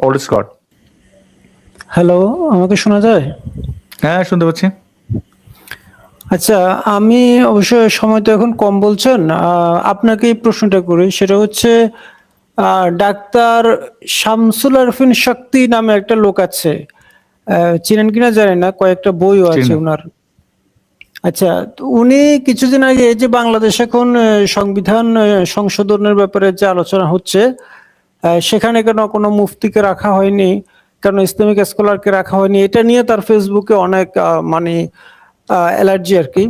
All is God. Hello, আমাকে শোনা যায়? হ্যাঁ, শুনতে পাচ্ছি। আচ্ছা, আমি অবশ্য সময় তো এখন কম বলছেন। আপনাকে এই প্রশ্নটা করি, সেটা হচ্ছে ডাক্তার শামসুল আরফিন শক্তি নামে একটা লোক আছে। চিনেন কিনা জানি না, কয়েকটা বইও আছে চিনি না। উনার। আচ্ছা, তো উনি কিছুদিন আগে এই যে বাংলাদেশ এখন সংবিধান সংশোধনের ব্যাপারে যে আলোচনা হচ্ছে, সেখানে কেন কোনো মুফতিকে রাখা হয়নি, কেন ইসলামিক স্কলারকে রাখা হয়নি, এটা নিয়ে তার ফেসবুকে অনেক মানে অ্যালার্জি আর কি।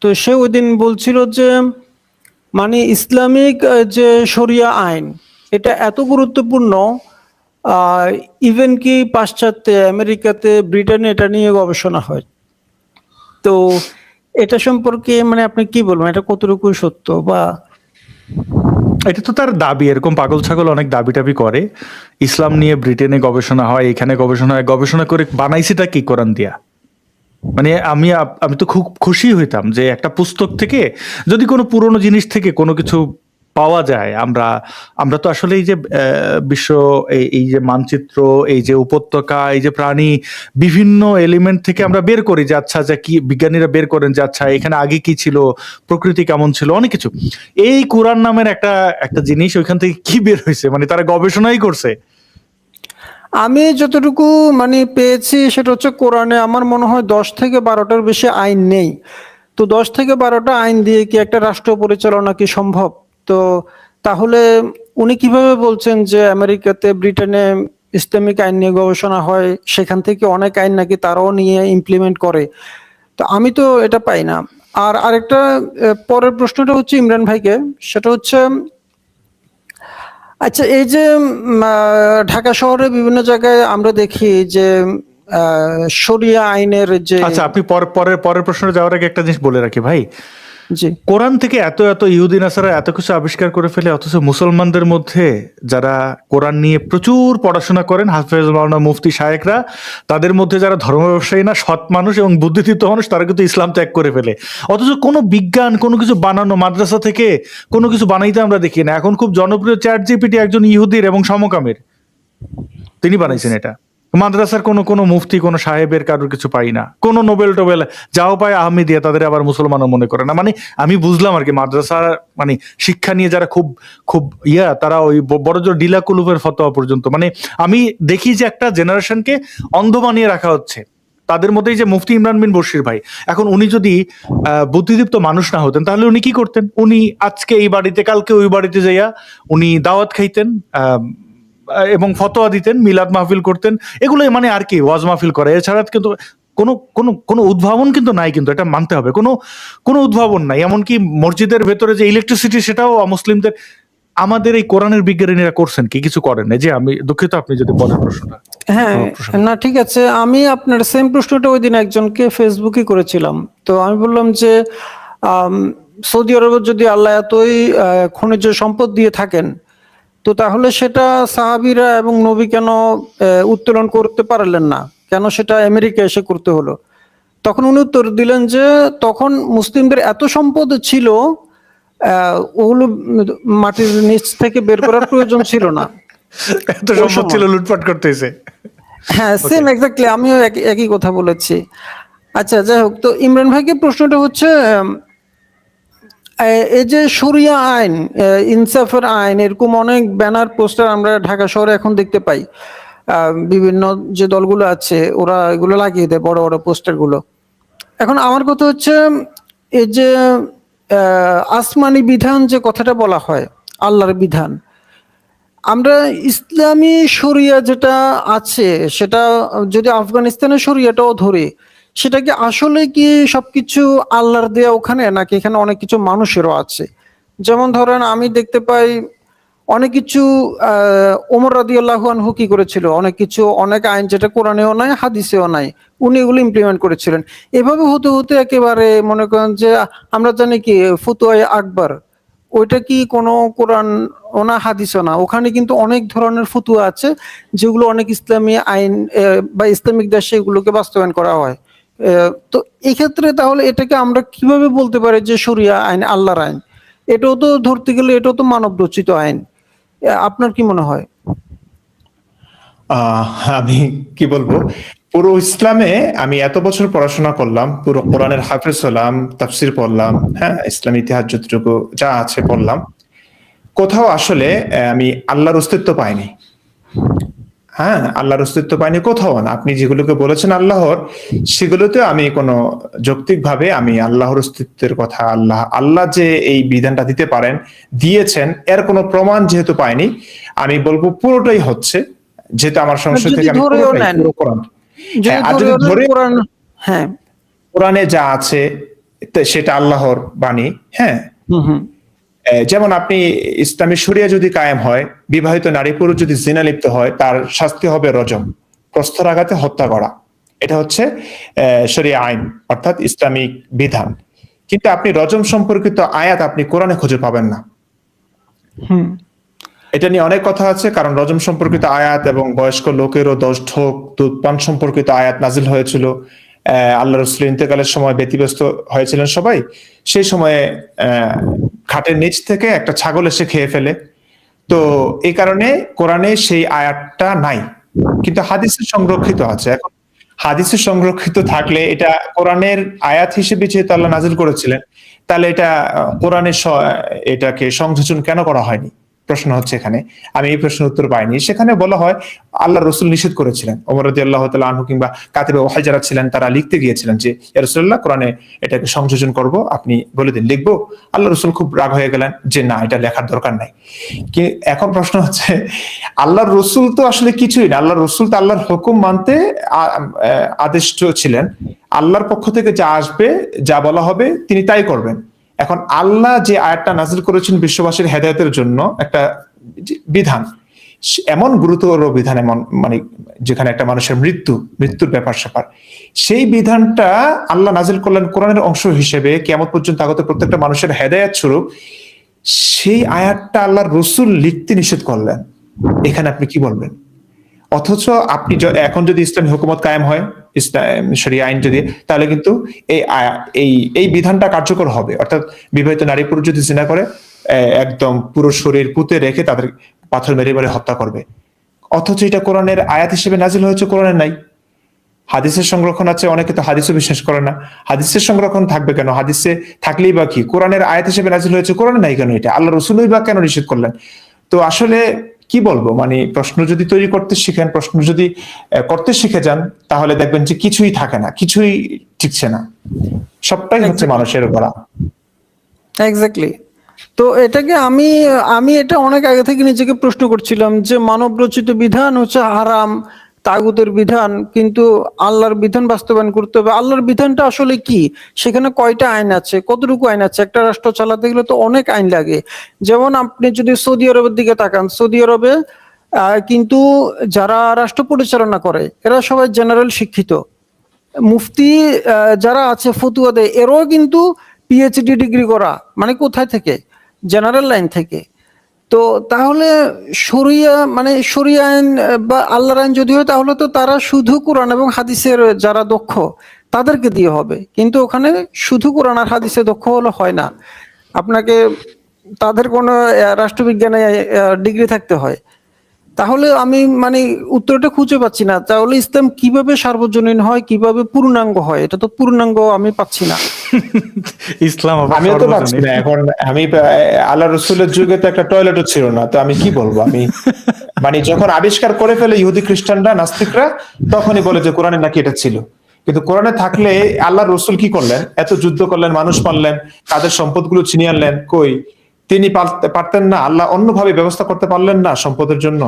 তো সে ওই দিন বলছিল যে মানে ইসলামিক যে শরিয়া আইন, এটা এত গুরুত্বপূর্ণ, ইভেন কি পাশ্চাত্যে, আমেরিকাতে, ব্রিটেনে এটা নিয়ে গবেষণা হয়। তো এটা সম্পর্কে মানে আপনি কি বলবেন, এটা কতটুকু সত্য? বা এটা তো তার দাবি, এরকম পাগল ছাগল অনেক দাবি টাবি করে। ইসলাম নিয়ে ব্রিটেনে গবেষণা হয়, এখানে গবেষণা হয়, গবেষণা করে বানাইছেটা কি কোরআন দিয়া? মানে আমি তো খুব খুশি হইতাম যে একটা পুস্তক থেকে যদি কোনো পুরনো জিনিস থেকে কোনো কিছু পাওয়া যায়। আমরা আমরা তো আসলে এই যে বিশ্ব, এই যে মানচিত্র, এই যে উপত্যকা, এই যে প্রাণী, বিভিন্ন এলিমেন্ট থেকে আমরা বের করি যে আচ্ছা যে কি বিজ্ঞানীরা বের করেন যে আচ্ছা এখানে আগে কি ছিল, প্রকৃতি কেমন ছিল, অনেক কিছু। এই কোরআন নামের একটা একটা জিনিস ওইখান থেকে কি বের হয়েছে, মানে তারা গবেষণাই করছে। আমি যতটুকু মানে পেয়েছি সেটা হচ্ছে কোরআনে আমার মনে হয় 10 থেকে 12টার বেশি আইন নেই। তো 10 থেকে 12টা আইন দিয়ে কি একটা রাষ্ট্র পরিচালনা কি সম্ভব? তো তাহলে উনি কিভাবে বলছেন যে আমেরিকাতে, ব্রিটেনে ইসলামিক আইন নিয়ে গবেষণা হয়, সেখান থেকে অনেক আইন নাকি তারাও নিয়ে ইমপ্লিমেন্ট করে? তো আমি তো এটা পাই না। আর আরেকটা পরের প্রশ্নটা হচ্ছে ইমরান ভাইকে, সেটা হচ্ছে আচ্ছা, এই যে ঢাকা শহরে বিভিন্ন জায়গায় আমরা দেখি যে শরিয়া আইনের যে আচ্ছা, আপনি পরের পরের প্রশ্নে যাওয়ার আগে একটা জিনিস বলে রাখি ভাই। জি কোরআন থেকে এত এত ইহুদি নাসারা এত কিছু আবিষ্কার করে ফেলে, অথচ মুসলমানদের মধ্যে যারা কোরআন নিয়ে প্রচুর পড়াশোনা করেন, হাফেজ মাওলানা মুফতি শায়েকরা, তাদের মধ্যে যারা ধর্ম ব্যবসায়ী না, সৎ মানুষ এবং বুদ্ধিদীপ্ত মানুষ, তারা কিন্তু ইসলাম ত্যাগ করে ফেলে। অথচ কোনো বিজ্ঞান, কোনো কিছু বানানো, মাদ্রাসা থেকে কোনো কিছু বানাইতে আমরা দেখি না। এখন খুব জনপ্রিয় চ্যাট জিপিটি একজন ইহুদির এবং সমকামীর, তিনি বানাইছেন এটা। মাদ্রাসার কোনো কোনো মুফতি, কোনো সাহেবের কারোর কিছু পাই না। কোনো নোবেল টোবেল যাও পায় আহমেদিয়া, তাদের আবার মুসলমানও মনে করে না। মানে আমি বুঝলাম আর কি, মাদ্রাসা মানে শিক্ষা নিয়ে যারা খুব খুব তারা ওই বড় জোর ডিলা কুলুপের ফতোয়া পর্যন্ত, মানে আমি দেখি যে একটা জেনারেশনকে অন্ধ বানিয়ে রাখা হচ্ছে। তাদের মধ্যেই যে মুফতি ইমরান বিন বশির ভাই, এখন উনি যদি বুদ্ধিদীপ্ত মানুষ না হতেন তাহলে উনি কি করতেন? উনি আজকে এই বাড়িতে, কালকে ওই বাড়িতে যাইয়া উনি দাওয়াত খাইতেন, এবং ফতোয়া দিতেন, মিলাদ মাহফিল করতেন, এগুলোই মানে আর কি ওয়াজ মাহফিল করে। এছাড়া কিন্তু কোনো কোনো কোনো উদ্ভাবন কিন্তু নাই, কিন্তু এটা মানতে হবে। কোনো কোনো উদ্ভাবন নাই। এমনকি মসজিদের ভেতরে যে ইলেকট্রিসিটি, সেটাও অমুসলিমদের। আমাদের এই কোরআনের বিজ্ঞানীরা করছেন কি? কিছু করেন না। যে আমি দুঃখিত, আপনি যদি পরের প্রশ্নটা। হ্যাঁ, না ঠিক আছে। আমি আপনার সেম প্রশ্নটা ওই দিন একজনকে ফেসবুকে করেছিলাম। তো আমি বললাম যে আম, সৌদি আরবে যদি আল্লাহ এতই খনিজ সম্পদ দিয়ে থাকেন, তো তাহলে সেটা সাহাবীরা এবং নবী কেন উত্তোলন করতে পারলেন না? কেন সেটা আমেরিকা এসে করতে হলো? তখন উনি উত্তর দিলেন যে তখন মুসলিমদের এত সম্পদ ছিল, ওগুলো মাটির নিচ থেকে বের করার প্রয়োজন ছিল না এত ওই সম্পদ ছিল, সময়। লুটপাট করতেছে। হ্যাঁ, ওকে। সেম এক্স্যাক্টলি, আমিও একই কথা বলেছি। আচ্ছা, যাই হোক, তো ইমরান ভাইকে প্রশ্নটা হচ্ছে এই যে শরিয়া আইন, ইনসাফের আইন, এরকম অনেক ব্যানার পোস্টার আমরা ঢাকা শহরে এখন দেখতে পাই। বিভিন্ন যে দলগুলো আছে ওরা এগুলো লাগিয়ে দেয়, বড় বড় পোস্টার গুলো। এখন আমার কথা হচ্ছে এই যে আসমানি বিধান যে কথাটা বলা হয়, আল্লাহর বিধান, আমরা ইসলামী শরিয়া যেটা আছে সেটা যদি আফগানিস্তানের শরিয়াটাও ধরি, সেটা কি আসলে কি সবকিছু আল্লাহর দেয়া ওখানে, নাকি এখানে অনেক কিছু মানুষেরও আছে? যেমন ধরেন আমি দেখতে পাই অনেক কিছু ওমর রাদিয়াল্লাহু আনহু কি করেছিল, অনেক কিছু, অনেক আইন যেটা কোরআনেও নাই, হাদিসেও নাই, উনি এগুলো ইমপ্লিমেন্ট করেছিলেন। এভাবে হতে হতে একেবারে মনে করেন যে আমরা জানি কি ফতুয়ায়ে আকবর, ওইটা কি কোনো কোরআন ওনা হাদিসও না, ওখানে কিন্তু অনেক ধরনের ফতুয়া আছে যেগুলো অনেক ইসলামী আইন বা ইসলামিক দেশে এগুলোকে বাস্তবায়ন করা হয়। তো এক্ষেত্রে তাহলে এটাকে আমরা কিভাবে বলতে পারি যে শরিয়া আইন আল্লাহর আইন? এটাও তো ধরতে গেলে এটাও তো মানব রচিত আইন। আপনার কি মনে হয়? আমি কি বলবো, পুরো ইসলামে আমি এত বছর পড়াশোনা করলাম, পুরো কোরআনের হাফেজ হলাম, তাফসির পড়লাম, হ্যাঁ, ইসলামী ইতিহাস যতটুকু যা আছে পড়লাম, কোথাও আসলে আমি আল্লাহর অস্তিত্ব পাইনি। হ্যাঁ, আল্লাহর অস্তিত্ব পাইনি কোথাও না। আপনি যেগুলোকে বলেছেন আল্লাহর, সেগুলোতে আমি কোনো যৌক্তিকভাবে আমি আল্লাহর অস্তিত্বের কথা, আল্লাহ যে এই বিধানটা দিতে পারেন, দিয়েছেন, এর কোনো প্রমাণ যেহেতু পাইনি, আমি বলবো পুরোটাই হচ্ছে, যেহেতু আমার সংশয় যদি থেকে আমি ধরেও পুরোটাই নেন, পুরো কোরআন, যদি হ্যাঁ, আর যদি ধরেও নেন ধরে কোরআন, হ্যাঁ, কোরআনে যা আছে সেটা আল্লাহর বাণী, হ্যাঁ। হুম হুম, যেমন আপনি ইসলামী শরিয়া যদি কায়েম হয়, বিবাহিত নারী পুরুষ যদি জিনা লিপ্ত হয়, তার শাস্তি হবে রজম, প্রস্তরাঘাতে হত্যা করা। এটা হচ্ছে শরিয়া আইন, অর্থাৎ ইসলামিক বিধান। কিন্তু আপনি রজম সম্পর্কিত আয়াত আপনি কোরআনে খুঁজে পাবেন না। হুম, এটা নিয়ে অনেক কথা আছে, কারণ রজম সম্পর্কিত আয়াত এবং বয়স্ক লোকেরও 10 ঢোক দুধ পান সম্পর্কিত আয়াত নাজিল হয়েছিল। আল্লাহ রসুল ইন্তেকালের সময় ব্যতিব্যস্ত হয়েছিলেন সবাই, সেই সময়ে খাটের নিচ থেকে একটা ছাগল এসে খেয়ে ফেলে। তো এই কারণে কোরআনে সেই আয়াতটা নাই, কিন্তু হাদিসে সংরক্ষিত আছে। এখন হাদিসে সংরক্ষিত থাকলে এটা কোরআনের আয়াত হিসেবে যেহেতু আল্লাহ নাজিল করেছিলেন, তাহলে এটা কোরআনের এটাকে সংযোজন কেন করা হয়নি, প্রশ্ন হচ্ছে এখানে। আমি এই প্রশ্নের উত্তর পাইনি। সেখানে বলা হয় আল্লাহ রসুল নিষেধ করেছিলেন, ওমর রাদিয়াল্লাহু তাআলা আনহু কিংবা কাতিবে ওয়াহী যারা ছিলেন তারা লিখতে গিয়েছিলেন যে ইয়া রাসূলুল্লাহ, কোরআনে এটাকে সংযোজন করব, আপনি বলে দিন, লিখবো। আল্লাহ রসুল খুব রাগ হয়ে গেলেন যে না, এটা লেখার দরকার নাই। এখন প্রশ্ন হচ্ছে, আল্লাহর রসুল তো আসলে কিছুই না, আল্লাহর রসুল তো আল্লাহর হুকুম মানতে আদিষ্ট ছিলেন। আল্লাহর পক্ষ থেকে যা আসবে, যা বলা হবে, তিনি তাই করবেন। এখন আল্লাহ যে আয়াতটা নাজিল করেছেন বিশ্ববাসীর হেদায়েতের জন্য, একটা বিধান, এমন গুরুতর বিধান, এমন মানে যেখানে একটা মানুষের মৃত্যুর ব্যাপার স্যাপার, সেই বিধানটা আল্লাহ নাজিল করলেন কোরআনের অংশ হিসেবে কিয়ামত পর্যন্ত আগত প্রত্যেকটা মানুষের হেদায়েত স্বরূপ। সেই আয়াতটা আল্লাহর রসুল লিখতে নিষেধ করলেন, এখানে আপনি কি বলবেন? অথচ আপনি এখন যদি ইসলামী হুকুমত কায়েম হয়, ইসলাম শরিয়া আইন যদি, তাহলে কিন্তু এই বিধানটা কার্যকর হবে। অর্থাৎ বিবাহিত নারী পুরুষ যদি জিনা করে, একদম পুরো শরীর পুঁতে রেখে তাদের পাথর মেরে মেরে হত্যা করবে। অথচ এটা কোরআনের আয়াত হিসেবে নাজিল হয়েছে, কোরআনে নাই। হাদিসের সংরক্ষণ আছে, অনেকে তো হাদিসও বিশ্বাস করে না। হাদিসের সংরক্ষণ থাকবে কেন? হাদিসে থাকলেই বা কি, কোরআনের আয়াত হিসেবে নাজিল হয়েছে, কোরআনে নাই কেন? এটা আল্লাহ রসুলই বা কেন নিষেধ করলেন? তো আসলে কি বলবো, মানে প্রশ্ন যদি তৈরি করতে শিখেন, প্রশ্ন যদি করতে শিখে যান, তাহলে দেখবেন যে কিছুই থাকে না, কিছুই ঠিকছে না, সবটাই হচ্ছে মানুষের করা। এক্স্যাক্টলি। তো এটাকে আমি আমি এটা অনেক আগে থেকে নিজেকে প্রশ্ন করছিলাম যে মানব রচিত বিধান হচ্ছে হারাম, তাগুতের বিধান, কিন্তু আল্লাহর বিধান বাস্তবায়ন করতে হবে। আল্লাহর বিধানটা আসলে কি, সেখানে কয়টা আইন আছে, কতটুকু আইন আছে? একটা রাষ্ট্র চালাতে গেলে তো অনেক আইন লাগে। যেমন আপনি যদি সৌদি আরবের দিকে তাকান, সৌদি আরবে কিন্তু যারা রাষ্ট্র পরিচালনা করে এরা সবাই জেনারেল শিক্ষিত। মুফতি যারা আছে ফতুয়া দেয়, এরাও কিন্তু পিএইচডি ডিগ্রি করা, মানে কোথায় থেকে? জেনারেল লাইন থেকে। তো তাহলে শরিয়া মানে শরিয়া আইন বা আল্লাহর আইন যদি হয়, তাহলে তো তারা শুধু কোরআন এবং হাদিসের যারা দক্ষ তাদেরকে দিয়ে হবে, কিন্তু ওখানে শুধু কোরআন আর হাদিসে দক্ষ হলে হয় না, আপনাকে তাদের কোনো রাষ্ট্রবিজ্ঞানে ডিগ্রি থাকতে হয়। তাহলে আমি মানে উত্তরটা খুঁজে পাচ্ছি না। তাহলে ইসলাম কিভাবে সার্বজনীন হয়, কিভাবে পূর্ণাঙ্গ হয়? এটা তো পূর্ণাঙ্গ আমি পাচ্ছি না। ইসলাম আবার আমিও তো পাচ্ছি সর্বজনীন। না। এখন আমি আল্লাহ রসুলের যুগে তো একটা টয়লেটও ছিল না, তো আমি কি বলবো? আমি মানে যখন আবিষ্কার করে ফেলে ইহুদি খ্রিস্টানরা, নাস্তিকরা, তখনই বলে যে কোরআনে নাকি এটা ছিল। কিন্তু কোরআনে থাকলে আল্লাহ রসুল কি করলেন? এত যুদ্ধ করলেন, মানুষ মারলেন, তাদের সম্পদগুলো ছিনিয়ে আনলেন, কই তিনি পারতেন না? আল্লাহ অন্যভাবে ব্যবস্থা করতে পারলেন না সম্পদের জন্য?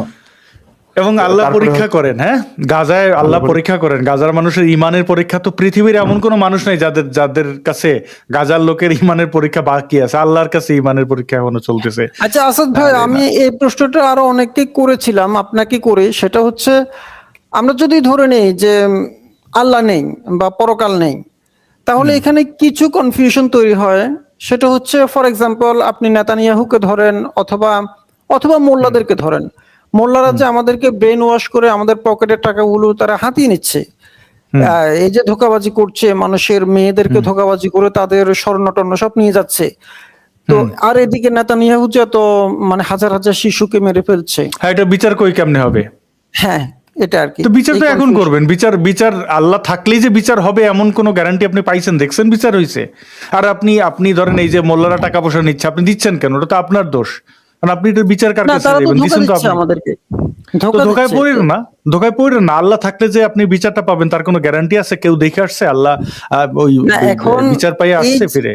এবং আল্লাহ তারপরে পরীক্ষা করেন, হ্যাঁ, গাজায় আল্লাহ পরীক্ষা করেন। গাজার মানুষের ইমানের পরীক্ষা তো পৃথিবীর এমন কোনো মানুষ নাই যাদের কাছে গাজার লোকের ইমানের পরীক্ষা বাকি আছে। আল্লাহর কাছে ইমানের পরীক্ষা এখনো চলতেছে। আচ্ছা আসাদ ভাই, আমি এই প্রশ্নটা আরো অনেককে করেছিলাম, আপনাকে করে। সেটা হচ্ছে, আমরা যদি ধরে নেই যে আল্লাহ নেই বা পরকাল নেই, তাহলে এখানে কিছু কনফিউশন তৈরি হয়। সেটা হচ্ছে, ফর এক্সাম্পল, আপনি নেতানিয়াহুকে ধরেন অথবা অথবা মোল্লাদেরকে ধরেন। মোল্লারা যে আমাদেরকে ব্রেন ওয়াশ করে আমাদের পকেটের টাকাগুলো তারা হাতিয়ে নিচ্ছে, এই যে ধোঁকাবাজি করছে, মানুষের মেয়েদেরকে ধোঁকাবাজি করে তাদের স্বর্ণ টর্ণ সব নিয়ে যাচ্ছে। তো আর এদিকে নেতানিয়াহু যে তো মানে হাজার হাজার শিশুকে মেরে ফেলছে। হ্যাঁ, এটা বিচার কই কেমনে হবে? হ্যাঁ, এটা আর কি। তো বিচার তো এই এখন confusion। করবেন, বিচার বিচার আল্লাহ থাকলেই যে বিচার হবে এমন কোনো গ্যারান্টি আপনি পাইছেন, দেখছেন বিচার হয়েছে? আর আপনি আপনি ধরেন এই যে মোল্লারা টাকা পয়সা নিচ্ছে, আপনি দিচ্ছেন কেন? ওটা তো আপনার দোষ, কারণ আপনি এটার বিচার কার না, কাছে তারা তো দেবেন? ধোকা দিচ্ছেন তো দিচ্ছে আপনি। আমাদেরকে, তো ধোকা ধোকায় দিচ্ছে। পড়েন না, ধোকায় পড়েন না। আল্লাহ থাকলে যে আপনি বিচারটা পাবেন তার কোনো গ্যারান্টি আছে? কেউ দেখে আসছে আল্লাহ ওই না, এখন বিচার পাইয়ে এই আসছে ফিরে?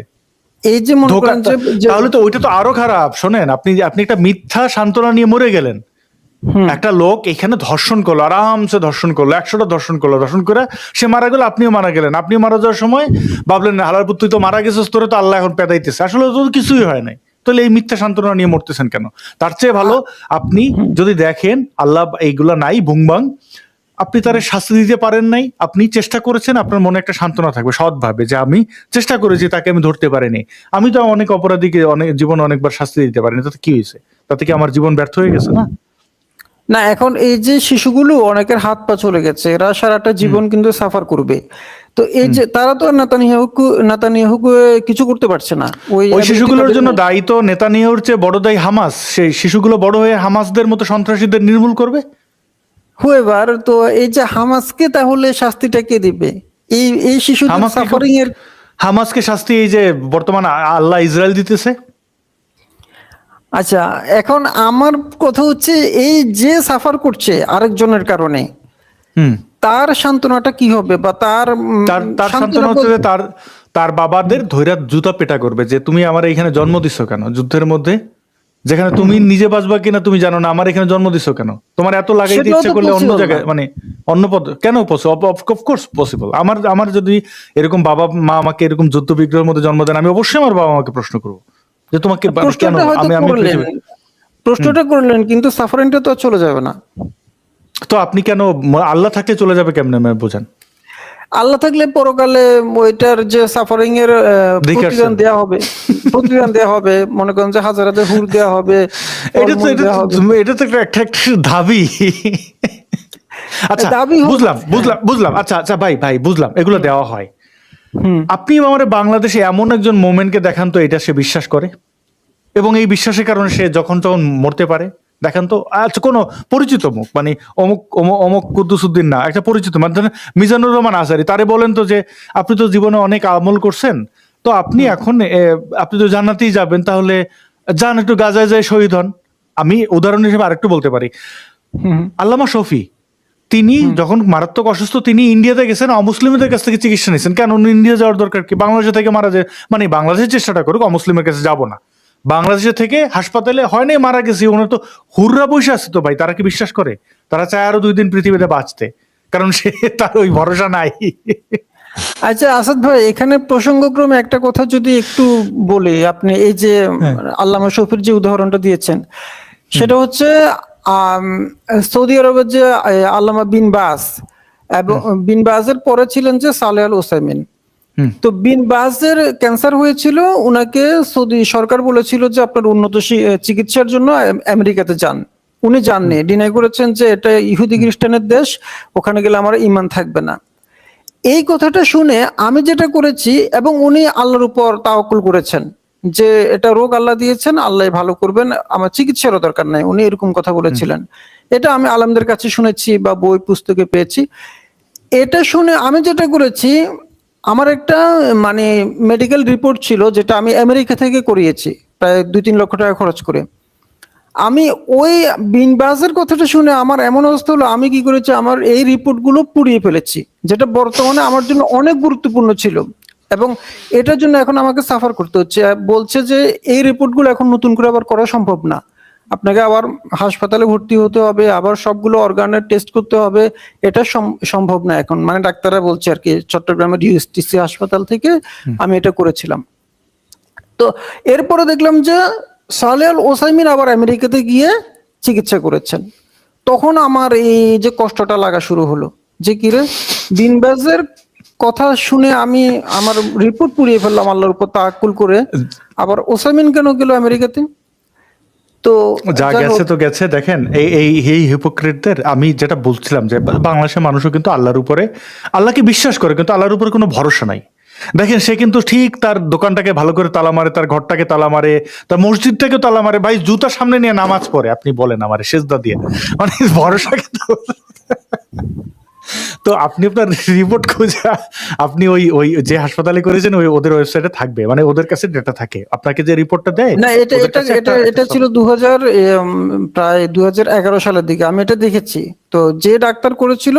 এই যে মনে ধোকা, করেন যে তাহলে তো ওইটা তো আরো খারাপ। শোনেন, আপনি আপনি একটা মিথ্যা সান্ত্বনা নিয়ে মরে গেলেন। একটা লোক এখানে ধর্ষণ করলো, আরামসে ধর্ষণ করলো, 100টা ধর্ষণ করলো, ধর্ষণ করে সে মারা গেল, আপনিও মারা গেলেন। আপনি মারা যাওয়ার সময় ভাবলেন হালার পুত তুই তো মারা গেছিস, তোরে তো আল্লাহ এখন পেদাইতেছে, আসলে তো কিছুই হয় নাই। তাহলে এই মিথ্যা সান্ত্বনা নিয়ে মরতেছেন কেন? তার চেয়ে ভালো আপনি যদি দেখেন আল্লাহ এইগুলা নাই, ভুংবাং, আপনি তারে শাস্তি দিতে পারেন নাই, আপনি চেষ্টা করেছেন, আপনার মনে একটা সান্ত্বনা থাকবে সৎভাবে যে আমি চেষ্টা করেছি, তাকে আমি ধরতে পারিনি। আমি তো অনেক অপরাধীকে অনেক জীবনে অনেকবার শাস্তি দিতে পারিনি, তাতে কি হয়েছে? তাতে কি আমার জীবন ব্যর্থ হয়ে গেছে? না। না, এখন এই যে শিশুগুলো অনেকের হাত পা চলে গেছে, এরা সারাটা জীবন কিন্তু সাফার করবে। তো এই যে তারা তো নেতানিয়াহুকে কিছু করতে পারছে না। ওই আমেরিকা শিশুগুলোর তাদের- জন্য দায়ী তো নেতানিয়াহুর চেয়ে বড় দায়ী হামাস। সেই শিশুগুলো বড় হয়ে হামাসদের মতো সন্ত্রাসীদের নির্মূল করবে। হুয়েভার, তো এই যে হামাসকে তাহলে শাস্তিটা কে দিবে? এই শিশুদের হামাসকে সাফারিং এর। হামাসকে শাস্তি এই যে বর্তমান আল্লাহ ইসরায়েল দিতেছে। আচ্ছা, এখন আমার কথা হচ্ছে এই যে সাফার করছে আরেকজনের কারণে, হুম। তার সান্ত্বনাটা কি হবে? বা তার তার তার সান্ত্বনা হচ্ছে যে তার তার বাবাদের ধৈর্য জুতা পেটা করবে যে তুমি আমার এখানে জন্ম দিছো কেন, যুদ্ধের মধ্যে, যেখানে তুমি নিজে বাঁচবা কিনা তুমি জানো না, আমার এখানে জন্ম দিছো কেন? তোমার এত লাগাইতে সেটাও ইচ্ছে তো করলে অন্য possible জায়গায়, না। মানে অন্য পদ কেন অফকোর্স পসিবল। আমার আমার যদি এরকম বাবা মা আমাকে এরকম যুদ্ধ বিগ্রহের মধ্যে জন্ম দেন, আমি অবশ্যই আমার বাবা মাকে প্রশ্ন করবো যে তোমাকে কেন প্রশ্নটা হয়তো আমি আমি করলেন, পৃথিবী- প্রশ্নটা করলেন, কিন্তু সাফারিংটা তো আর চলে যাবে না। তো আপনি কেন আল্লাহ থাকলে চলে যাবে কেমনে আমায় বোঝান? আল্লাহ থাকলে পরকালে ওইটার যে সাফারিং এর দেখে প্রতিদান আসছেন। দেয়া হবে, প্রতিদান দেয়া হবে, মনে করেন যে হাজার হাজার হুর দেয়া হবে, এটা তো ফলমূল এটা দেয়া হবে। তো এটা তো একটা একটা দাবি। আচ্ছা, দাবি হোক। বুঝলাম বুঝলাম বুঝলাম। আচ্ছা আচ্ছা ভাই ভাই বুঝলাম, এগুলো দেওয়া হয়। হুম। আপনি আমার বাংলাদেশে এমন একজন মোমেন্টকে দেখান তো এটা সে বিশ্বাস করে, এবং এই বিশ্বাসের কারণে সে যখন তখন মরতে পারে, দেখান তো। আচ্ছা, কোনো পরিচিত মুখ, মানে অমুক অমুক অমুক কুদ্দুসউদ্দিন না, একটা পরিচিত মানে ধরেন মিজানুর রহমান আজহারী, তারে বলেন তো যে আপনি তো জীবনে অনেক আমল করছেন, তো আপনি এখন আপনি তো জান্নাতেই যাবেন, তাহলে যান একটু গাজায় যায় শহীদ হন। আমি উদাহরণ হিসেবে আরেকটু বলতে পারি, হুম। আল্লামা শফি, তিনি যখন মারাত্মক অসুস্থ তিনি ইন্ডিয়াতে গেছেন, অমুসলিমদের কাছ থেকে চিকিৎসা নিয়েছেন। কেন উনি ইন্ডিয়া যাওয়ার দরকার কি? বাংলাদেশ থেকে মারা যায়, মানে বাংলাদেশের চেষ্টাটা করুক, অমুসলিমের কাছে যাব না। বাংলাদেশে থেকে হাসপাতালে হয় নাই মারা গেছি, ওনার তো হুররা বসে আছে তো ভাই, তারা কি বিশ্বাস করে? তারা চায় আরো 2 দিন পৃথিবীতে বাঁচতে, কারণ সে তার ওই ভরসা নাই। আচ্ছা আসাদ ভাই, এখানে প্রসঙ্গক্রমে একটা কথা যদি একটু বলি, আপনি এই যে আল্লামা শফির যে উদাহরণটা দিয়েছেন, সেটা হচ্ছে আম, সৌদি আরবের যে আল্লামা বিন বাজ, এবং বিন বাজের পরে ছিলেন যে সালেহ আল ওসাইমিন। হুম। তো বিন বাজের ক্যান্সার হয়েছিল, উনাকে সৌদি সরকার বলেছিল যে আপনার উন্নত চিকিৎসার জন্য আমেরিকাতে যান। উনি যাননি, ডিনাই করেছেন যে এটা ইহুদি খ্রিস্টানের দেশ, ওখানে গেলে আমার ঈমান থাকবে না। এই কথাটা শুনে আমি যেটা করেছি, এবং উনি আল্লাহর উপর তাওয়াক্কুল করেছেন যে এটা রোগ আল্লাহ দিয়েছেন, আল্লাহ ভালো করবেন, আমার চিকিৎসারও দরকার নাই, উনি এরকম কথা বলেছিলেন। এটা আমি আলেমদের কাছে শুনেছি বা বই পুস্তকে পেয়েছি। এটা শুনে আমি যেটা করেছি, আমার একটা মানে মেডিকেল রিপোর্ট ছিল যেটা আমি আমেরিকা থেকে করিয়েছি, প্রায় 2-3 লক্ষ টাকা খরচ করে। আমি ওই বিন বাজের কথাটা শুনে আমার এমন অবস্থা হলো, আমি কি করেছি, আমার এই রিপোর্টগুলো পুড়িয়ে ফেলেছি, যেটা বর্তমানে আমার জন্য অনেক গুরুত্বপূর্ণ ছিল, এবং এটার জন্য এখন আমাকে সাফার করতে হচ্ছে। বলছে যে এই রিপোর্টগুলো এখন নতুন করে আবার করা সম্ভব না, আপনাকে আবার হাসপাতালে ভর্তি হতে হবে, আবার সবগুলো অর্গানের টেস্ট করতে হবে, এটা সম্ভব না এখন, মানে ডাক্তাররা বলছে আর কি, চট্টগ্রামের ইউএসটিসি হাসপাতাল থেকে আমি এটা করেছিলাম। তো এরপরে দেখলাম যে সালেহ আল ওসাইমিন আবার আমেরিকাতে গিয়ে চিকিৎসা করেছেন। তখন আমার এই যে কষ্টটা লাগা শুরু হলো যে কিরে, বিন বাজের কথা শুনে আমি আমার রিপোর্ট পুড়িয়ে ফেললাম আল্লাহর উপর তাওয়াক্কুল করে, আবার ওসাইমিন কেন গেল আমেরিকাতে? তো যা যাই গেছে হোক, তো গেছে। দেখেন এই এই এই হিপোক্রিটদের, আমি যেটা বলছিলাম যে বাংলাদেশের মানুষও কিন্তু আল্লাহর উপরে, আল্লাহকে বিশ্বাস করে কিন্তু আল্লাহর উপরে কোনো ভরসা নাই। দেখেন সে কিন্তু ঠিক তার দোকানটাকে ভালো করে তালা মারে, তার ঘরটাকে তালা মারে, তার মসজিদটাকে তালা মারে, ভাই জুতা সামনে নিয়ে নামাজ পড়ে, আপনি বলেন আমারে সেজদা দিয়ে, মানে ভরসা কিন্তু। তো আপনি আপনার রিপোর্ট খুঁজে আপনি ওই ওই যে হাসপাতালে করেছেন ওই ওদের ওয়েবসাইটে থাকবে, মানে ওদের কাছে ডেটা থাকে, আপনাকে যে রিপোর্টটা দেয় না, এটা ওদের এটা কাছে এটা এটা ছিল প্রায় 2011 সালের দিকে আমি এটা দেখেছি। তো যে ডাক্তার করেছিল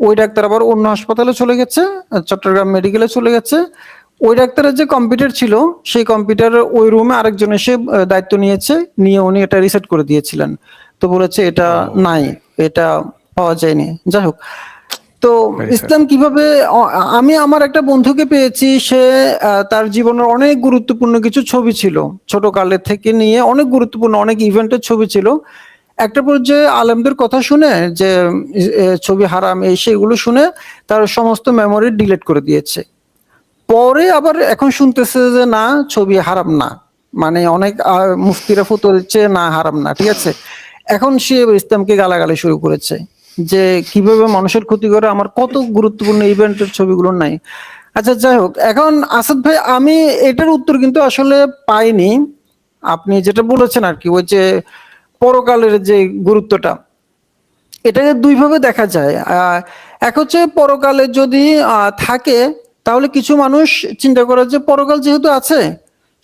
ওই ডাক্তার আবার অন্য হাসপাতালে চলে গেছে, চট্টগ্রাম মেডিকেলে চলে গেছে। ওই ডাক্তারের যে কম্পিউটার ছিল সেই কম্পিউটার ওই রুমে আরেকজন এসে দায়িত্ব নিয়েছে, নিয়ে উনি এটা রিসেট করে দিয়েছিলেন। তো বলেছে এটা নাই, এটা পাওয়া যায়নি। যাই হোক, তো ইসলাম কিভাবে আমি আমার একটা বন্ধুকে পেয়েছি, সে তার জীবনের অনেক গুরুত্বপূর্ণ কিছু ছবি ছিল, ছোট কালের থেকে নিয়ে অনেক গুরুত্বপূর্ণ অনেক ইভেন্টের ছবি ছিল। একটা পর্যায়ে আলেমদের কথা শুনে যে ছবি হারাম এই সেগুলো শুনে তার সমস্ত মেমোরি ডিলিট করে দিয়েছে। পরে আবার এখন শুনতেছে যে না, ছবি হারাম না, মানে অনেক মুফতিরা ফতোয়া দিচ্ছে না হারাম না, ঠিক আছে। এখন সে ইসলামকে গালাগালি শুরু করেছে যে কিভাবে মানুষের ক্ষতি করে, আমার কত গুরুত্বপূর্ণ ইভেন্টের ছবিগুলো নাই। আচ্ছা যাই হোক, এখন আসাদ ভাই আমি এটার উত্তর কিন্তু আসলে পাইনি। আপনি যেটা বলেছেন আর কি, ওই যে পরকালের যে গুরুত্বটা, এটাকে দুই ভাবে দেখা যায়। এক হচ্ছে পরকালে যদি থাকে তাহলে কিছু মানুষ চিন্তা করে যে পরকাল যেহেতু আছে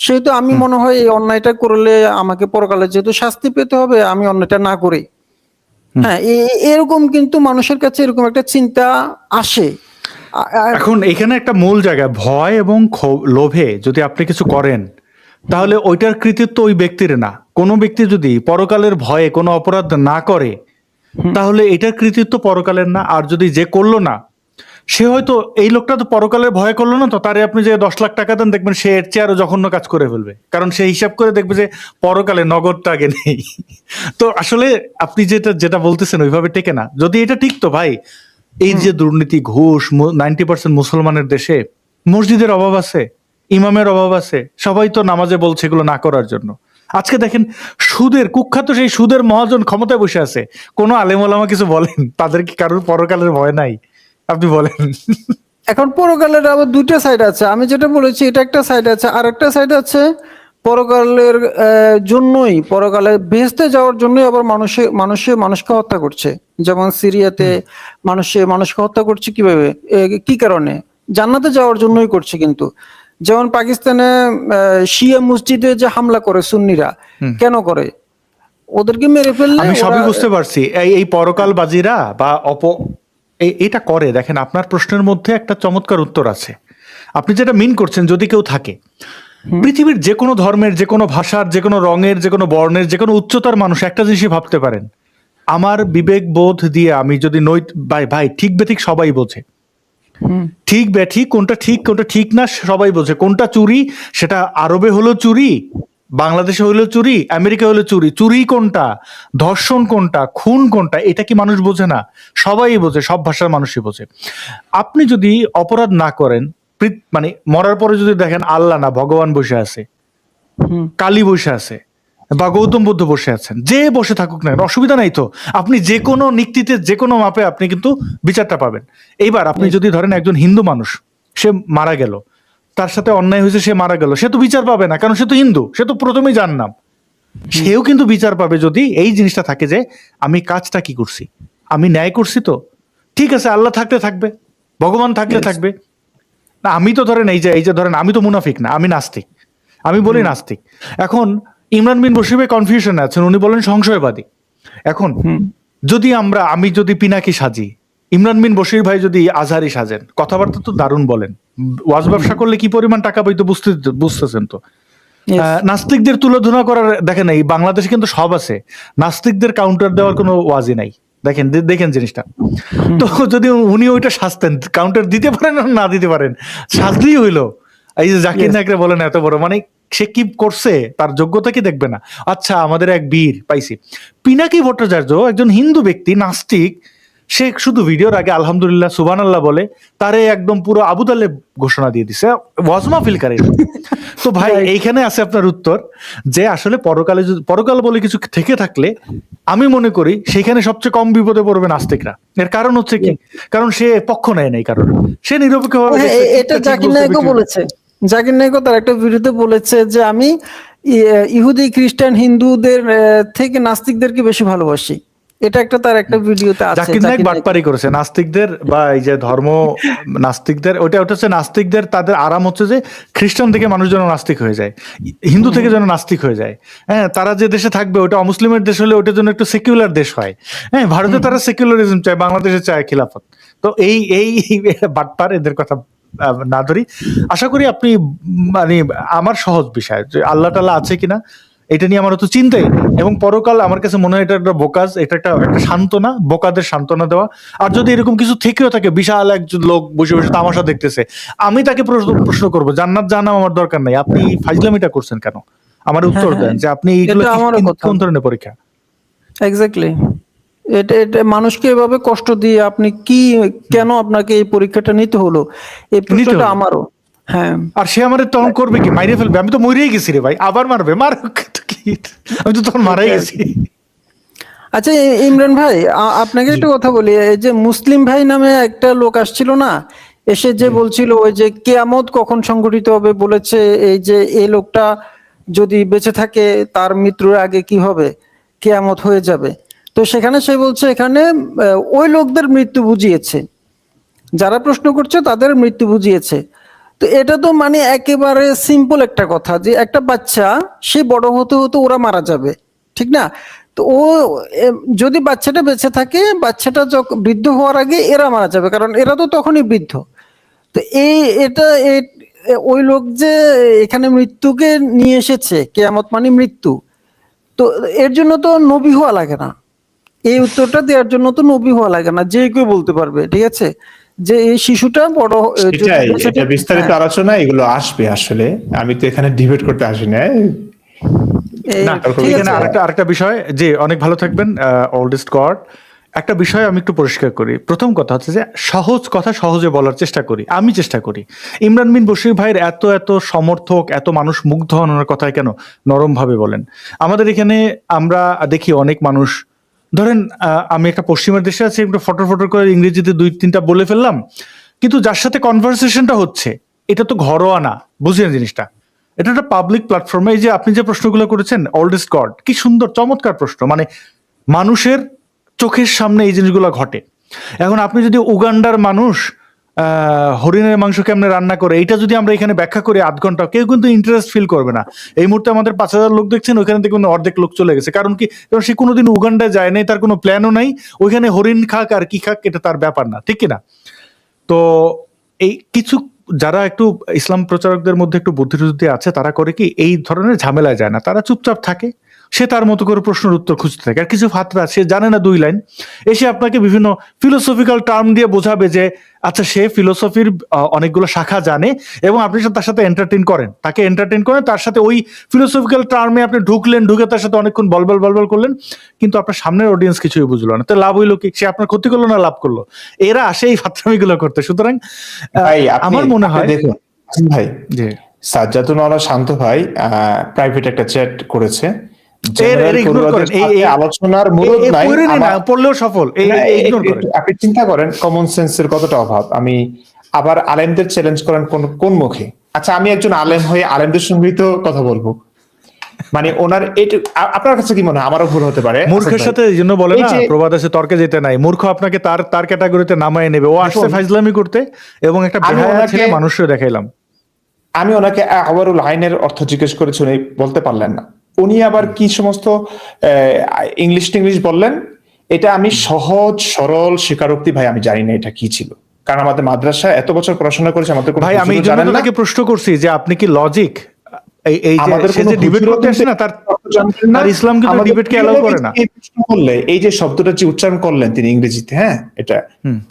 সেহেতু আমি মনে হয় এই অন্যায়টা করলে আমাকে পরকালে যেহেতু শাস্তি পেতে হবে, আমি অন্যায়টা না করি। হ্যাঁ, এরকম কিন্তু মানুষের কাছে এরকম একটা চিন্তা আসে। এখন এখানে একটা মূল জায়গা, ভয় এবং লোভে যদি আপনি কিছু করেন তাহলে ওইটার কৃতিত্ব ওই ব্যক্তির না। কোনো ব্যক্তি যদি পরকালের ভয়ে কোনো অপরাধ না করে তাহলে এটার কৃতিত্ব পরকালের না। আর যদি যে করলো না, সে হয়তো এই লোকটা তো পরকালের ভয় করলো না, তো তারে আপনি যে 10 লাখ টাকা দেন দেখবেন সে এর চেয়ে আরো জঘন্য কাজ করে ফেলবে, কারণ সে হিসাব করে দেখবে যে পরকালে নগদটা আগে নেই। তো আসলে আপনি যেটা যেটা বলতেছেন ওইভাবে টেকে না। যদি এটা টিকতো ভাই, এই যে দুর্নীতি, ঘুষ, 90% মুসলমানের দেশে মসজিদের অভাব আছে, ইমামের অভাব আছে, সবাই তো নামাজে বলছে এগুলো না করার জন্য। আজকে দেখেন সুদের কুখ্যাত সেই সুদের মহাজন ক্ষমতায় বসে আছে, কোনো আলেম ওলামা কিছু বলেন? তাদের কি কারোর পরকালের ভয় নাই? আপনি বলেন। এখন পরকালের আবার দুইটা সাইড আছে, আমি যেটা বলেছি এটা একটা সাইড আছে, আর একটা সাইড আছে পরকালের জন্যই, পরকালে বেহেশতে যাওয়ার জন্যই আবার মানুষকে হত্যা করছে। যেমন সিরিয়াতে মানুষকে হত্যা করছে কিভাবে, কি কারণে? জান্নাতে যাওয়ার জন্যই করছে। কিন্তু যেমন পাকিস্তানে শিয়া মসজিদে যে হামলা করে সুন্নিরা, কেন করে? ওদেরকে মেরে ফেললে আমি সবই বুঝতে পারছি, এই পরকালবাজিরা বা এটা করে। দেখেন আপনার প্রশ্নের মধ্যে একটা চমৎকার উত্তর আছে। আপনি যেটা মিন করছেন, যদি কেউ থাকে পৃথিবীর যে কোনো ধর্মের, যে কোনো ভাষার, যে কোনো রঙের, যে কোনো বর্ণের, যে কোনো উচ্চতার মানুষ একটা জিনিসই ভাবতে পারেন, আমার বিবেক বোধ দিয়ে আমি যদি ভাই ঠিক বেঠিক সবাই বোঝে, ঠিক বেঠিক কোনটা ঠিক কোনটা ঠিক না সবাই বোঝে। কোনটা চুরি, সেটা আরবে হলো চুরি, বাংলাদেশে হইলো চুরি, আমেরিকা হইলো চুরি, চুরি কোনটা, ধর্ষণ কোনটা, খুন কোনটা, এটা কি মানুষ বোঝে না? সবাই বোঝে, সব ভাষার মানুষই বোঝে। আপনি যদি অপরাধ না করেন, মানে মরার পরে যদি দেখেন আল্লাহ না ভগবান বসে আছে, কালী বসে আছে, বা গৌতম বুদ্ধ বসে আছেন, যে বসে থাকুক না, অসুবিধা নাই তো। আপনি যে কোনো নিক্তিতে, যে কোনো মাপে আপনি কিন্তু বিচারটা পাবেন। এইবার আপনি যদি ধরেন একজন হিন্দু মানুষ, সে মারা গেল, তার সাথে অন্যায় হয়েছে, সে মারা গেল, সে তো বিচার পাবে না, কারণ সে তো হিন্দু, সে তো প্রথমেই জানলাম। সেও কিন্তু বিচার পাবে যদি এই জিনিসটা থাকে যে আমি কাজটা কি করছি, আমি ন্যায় করছি। তো ঠিক আছে, আল্লাহ থাকলে থাকবে, ভগবান থাকলে থাকবে না। আমি তো ধরেন এই যে ধরেন আমি তো মুনাফিক না, আমি নাস্তিক, আমি বলি নাস্তিক। এখন ইমরান বিন বশির ভাই কনফিউশনে আছেন, উনি বলেন সংশয়বাদী। এখন যদি আমি যদি পিনাকি সাজি, ইমরান বিন বশির ভাই যদি আজহারি সাজেন, কথাবার্তা তো দারুণ বলেন, ওয়াজ ব্যবসা করলে কি পরিমাণ টাকা পাইতো বুঝতেছেন তো। নাস্তিকদের তুলোধনা করার, দেখেন এই বাংলাদেশে কিন্তু সব আছে, নাস্তিকদের কাউন্টার দেওয়ার কোনো ওয়াজই নাই। দেখেন জিনিসটা। তো যদি উনি ওইটা সাজতেন, কাউন্টার দিতে পারেন না দিতে পারেন, সাজলেই হইলো। এই যে জাকির নায়করে বলেন এত বড়, মানে সে কি করছে, তার যোগ্যতা কি দেখবে না? আচ্ছা, আমাদের এক বীর পাইছি, পিনাকি ভট্টাচার্য, একজন হিন্দু ব্যক্তি, নাস্তিক, সে শুধু ভিডিওর আগে আলহামদুলিল্লাহ সুবহানাল্লাহ বলে তারে একদম পুরো আবু তালেব ঘোষণা দিয়ে দিছে ওয়াজ মাহফিলকারী। তো ভাই এইখানে আছে আপনার উত্তর যে আসলে পরকাল বলে কিছু থেকে থাকলে আমি মনে করি সেখানে সবচেয়ে কম বিপদে পড়বে নাস্তিকরা। এর কারণ হচ্ছে কি, কারণ সে পক্ষ নেয় নাই, কারণ সে নিরপেক্ষভাবে দেখছে এটা ঠিকটা ঠিক জাকির বলছে, নায়েকও বেঠিক- বলেছে। জাকির নায়েকও তার একটা ভিডিওতে বলেছে যে আমি ইহুদি খ্রিস্টান হিন্দুদের থেকে নাস্তিকদেরকে বেশি ভালোবাসি। এটা একটা তার একটা ভিডিওতে আছে। জাকির নায়েক জাকির বাটপারি করেছে নাস্তিকদের বা এই যে ধর্ম নাস্তিকদের, ওটা হচ্ছে নাস্তিকদের তাদের আরাম হচ্ছে যে খ্রিস্টান থেকে মানুষ যেন নাস্তিক হয়ে যায়, হিন্দু থেকে যেন নাস্তিক হয়ে যায়। হ্যাঁ, তারা যে দেশে থাকবে ওটা অমুসলিমের দেশ হলে ওটার জন্য একটু সেকুলার দেশ হয়। হ্যাঁ, ভারতে তারা সেকুলারিজম চায়, বাংলাদেশে চায় খিলাফত। তো এই এই বাটপার এদের কথা না ধরি। আশা করি আপনি মানে আমার সহজ বিষয় যে আল্লাহ টাল্লাহ আছে কিনা এটা নিয়ে আমার তো চিন্তাই নেই। এবং পরকাল আমার কাছে মনে হয় এটা একটা বোকাজ, এটা একটা সান্ত্বনা, বোকাদের সান্ত্বনা দেওয়া। আর যদি এরকম কিছু থেকেও থাকে, বিশাল একজন লোক বসে বসে তামাশা দেখতেছে, আমি তাকে প্রশ্ন করবো জান্নাত জাহান্নাম আমার দরকার নাই, আপনি ফাজলামিটা করছেন কেন? আমার উত্তর দেন যে আপনি এইগুলো এটা আমারও কথা। কোন ধরনের পরীক্ষা? এক্স্যাক্টলি। এটা এটা মানুষকে এভাবে কষ্ট দিয়ে আপনি কেন আপনাকে এই পরীক্ষাটা নিতে হলো, এই প্রশ্নটা হলো। আমারও। হ্যাঁ, আর সে আমাদের তখন করবে কি, মাইরে ফেলবে। আমি তো মরেই গেছি রে ভাই, আবার মারবে, আমি তো তখন মারাই গেছি। আচ্ছা ইমরান ভাই, আপনাকে একটা কথা বলি। এই যে মুসলিম ভাই নামে একটা লোক আসছিল না, এসে যে বলছিল ওই যে কিয়ামত কখন সংঘটিত হবে, বলেছে এই যে এই লোকটা যদি বেঁচে থাকে তার মৃত্যুর আগে কি হবে, কিয়ামত হয়ে যাবে। তো সেখানে সে বলছে এখানে ওই লোকদের মৃত্যু বুঝিয়েছে, যারা প্রশ্ন করছে তাদের মৃত্যু বুঝিয়েছে। তো এটা তো মানে একেবারে সিম্পল একটা কথা যে একটা বাচ্চা সে বড় হতে হতে ওরা মারা যাবে, ঠিক না? তো যদি বাচ্চাটা বেঁচে থাকে, বাচ্চাটা যখন বৃদ্ধ হওয়ার আগে এরা মারা যাবে, কারণ এরা তো তখনই বৃদ্ধ। তো ওই লোক যে এখানে মৃত্যুকে নিয়ে এসেছে, কিয়ামত মানে মৃত্যু, তো এর জন্য তো নবী হওয়া লাগে না। এই উত্তরটা দেওয়ার জন্য তো নবী হওয়া লাগে না, যে কেউ বলতে পারবে, ঠিক আছে, যে এই শিশুটা বড় সেটাই, এটা বিস্তারিত আলোচনা এগুলো আসবে। আসলে আমি তো এখানে ডিবেট করতে আসি না। না, এখানে আরেকটা বিষয় যে অনেক ভালো থাকবেন ওল্ডেস্ট গড। একটা বিষয় আমি একটু পরিষ্কার করি। প্রথম কথা হচ্ছে যে সহজ কথা সহজে বলার চেষ্টা করি, আমি চেষ্টা করি। ইমরান বিন বশির ভাইয়ের এত এত সমর্থক, এত মানুষ মুগ্ধ হন ওনার কথায় কেন নরম ভাবে বলেন? আমাদের এখানে আমরা দেখি অনেক মানুষ, ধরেন আমি একটা পশ্চিমের দেশে আছি, একটু ফটো করে ইংরেজিতে 2-3টা বলে ফেললাম, কিন্তু যার সাথে কনভারসেশনটা হচ্ছে এটা তো ঘরোয়া না, বুঝলেন জিনিসটা? এটা একটা পাবলিক প্ল্যাটফর্মে। এই যে আপনি যে প্রশ্নগুলো করেছেন ওল্ডেস্ট গড, কি সুন্দর চমৎকার প্রশ্ন। মানে মানুষের চোখের সামনে এই জিনিসগুলো ঘটে। এখন আপনি যদি উগান্ডার মানুষ হরিণের মাংস কেমনে রান্না করে এইটা যদি আমরা এখানে ব্যাখ্যা করি 8 ঘন্টা, কেউ কিন্তু ইন্টারেস্ট ফিল করবে না। এই মুহূর্তে আমাদের 5,000 লোক দেখছেন, ওইখানে দেখুন অর্ধেক লোক চলে গেছে। কারণ কি? কারণ সে কোনোদিন উগান্ডায় যায় নাই, তার কোনো প্ল্যানও নাই। ওইখানে হরিণ খাক আর কি খাক এটা তার ব্যাপার না, ঠিক কিনা? তো এই কিছু যারা একটু ইসলাম প্রচারকদের মধ্যে একটু বুদ্ধিশুদ্ধি আছে, তারা করে কি এই ধরনের ঝামেলায় যায় না, তারা চুপচাপ থাকে, সে তার মতো করে প্রশ্নের উত্তর খুঁজতে থাকে। আর কিছু ফাতরা সে জানে না 2 লাইন, এসে আপনাকে বিভিন্ন ফিলোসফিক্যাল টার্ম দিয়ে বোঝাবে যে আচ্ছা সে ফিলোসফির অনেকগুলো শাখা জানে, এবং আপনি তার সাথে এন্টারটেইন করেন, তার সাথে ওই ফিলোসফিক্যাল টার্মে আপনি ঢুকে তার সাথে অনেকক্ষণ বলবল করলেন, কিন্তু আপনার সামনের অডিয়েন্স কিছুই বুঝলো না। তো লাভ হইলো কি? সে আপনার ক্ষতি করলো না লাভ করলো? এরা আসে এই ফাতরামিগুলো করতে। সুতরাং আমার মনে হয়, দেখুন ভাই, যে সাজ্জাদুল মাওলানা শান্ত ভাই প্রাইভেট একটা চ্যাট করেছে, আলোচনার মুরুদ নাই, পড়লেও সফল। আপনি চিন্তা করেন কমন সেন্সের কতটা অভাব। আমি আবার আলেমদের চ্যালেঞ্জ করেন কোন মুখে? আচ্ছা, আমি একজন আলেম হয়ে আলেমদের সঙ্গেই তো কথা বলবো। মানে ওনার আপনার কাছে কি মনে হয়? আমারও ভুল হতে পারে। মূর্খের সাথে এই জন্য বলে না প্রবাদ আছে, তর্কে যেতে নাই। মূর্খ আপনাকে তার ক্যাটাগরিতে নামায় নেবে। ও আসছে ফাইজলামি করতে, এবং একটা বেহায়া ছেলে মানুষও দেখাইলাম। আমি ওনাকে আওয়ারুল আইনের অর্থ জিজ্ঞেস করেছি, উনি বলতে পারলেন না। উনি আবার কি সমস্ত ইংলিশ বললেন, এটা আমি সহজ সরল স্বীকারোক্তি ভাই, আমি জানি না এটা কি ছিল। কারণ আমাদের মাদ্রাসায় এত বছর পড়াশোনা করেছে, আমাদের কোনো ভাই, আমি এই জন্য তাকে প্রশ্ন করছি যে আপনি কি লজিক, এই যে ডিবেট করতে আসে না, তার ইসলাম কিন্তু ডিবেটকে অ্যালাউ করে না। এই যে শব্দটা যে উচ্চারণ করলেন তিনি ইংরেজিতে, হ্যাঁ, এটা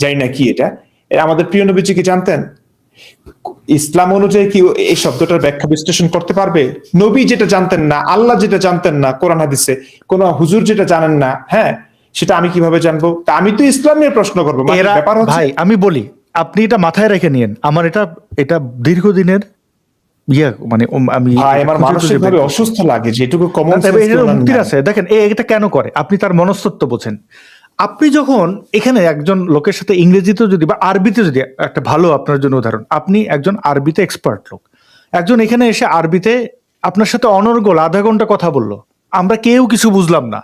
জানি না কি এটা, আমাদের প্রিয় নবীজি কি জানতেন? ইসলাম অনুযায়ী কি এই শব্দটার ব্যাখ্যা বিশ্লেষণ করতে পারবে? নবী যেটা জানতেন না, আল্লাহ যেটা জানতেন না কোরআন হাদিসে, কোন হুজুর যেটা জানেন না, হ্যাঁ, সেটা আমি কিভাবে জানবো? তা আমি তো ইসলাম নিয়ে প্রশ্ন করবো। মানে এরা ব্যাপার হচ্ছে, ভাই আমি বলি, আপনি এটা মাথায় রেখে নিয়েন, আমার এটা এটা দীর্ঘদিনের মানে আমি ভাই আমার খুঁজে মানসিক খুঁজে ভাবে বের করছি। অসুস্থ লাগে, যেটুকু কমন না, তবে সেন্স এটার মুক্তির আছে। দেখেন এটা কেন করে, আপনি তার মনস্তত্ব বোঝেন। আপনি যখন এখানে একজন লোকের সাথে ইংরেজিতে যদি বা আরবিতে যদি, একটা ভালো আপনার জন্য উদাহরণ, আপনি একজন আরবিতে এক্সপার্ট লোক, একজন এখানে এসে আরবিতে আপনার সাথে অনর্গল আধা ঘন্টা কথা বললো, আমরা কেউ কিছু বুঝলাম না।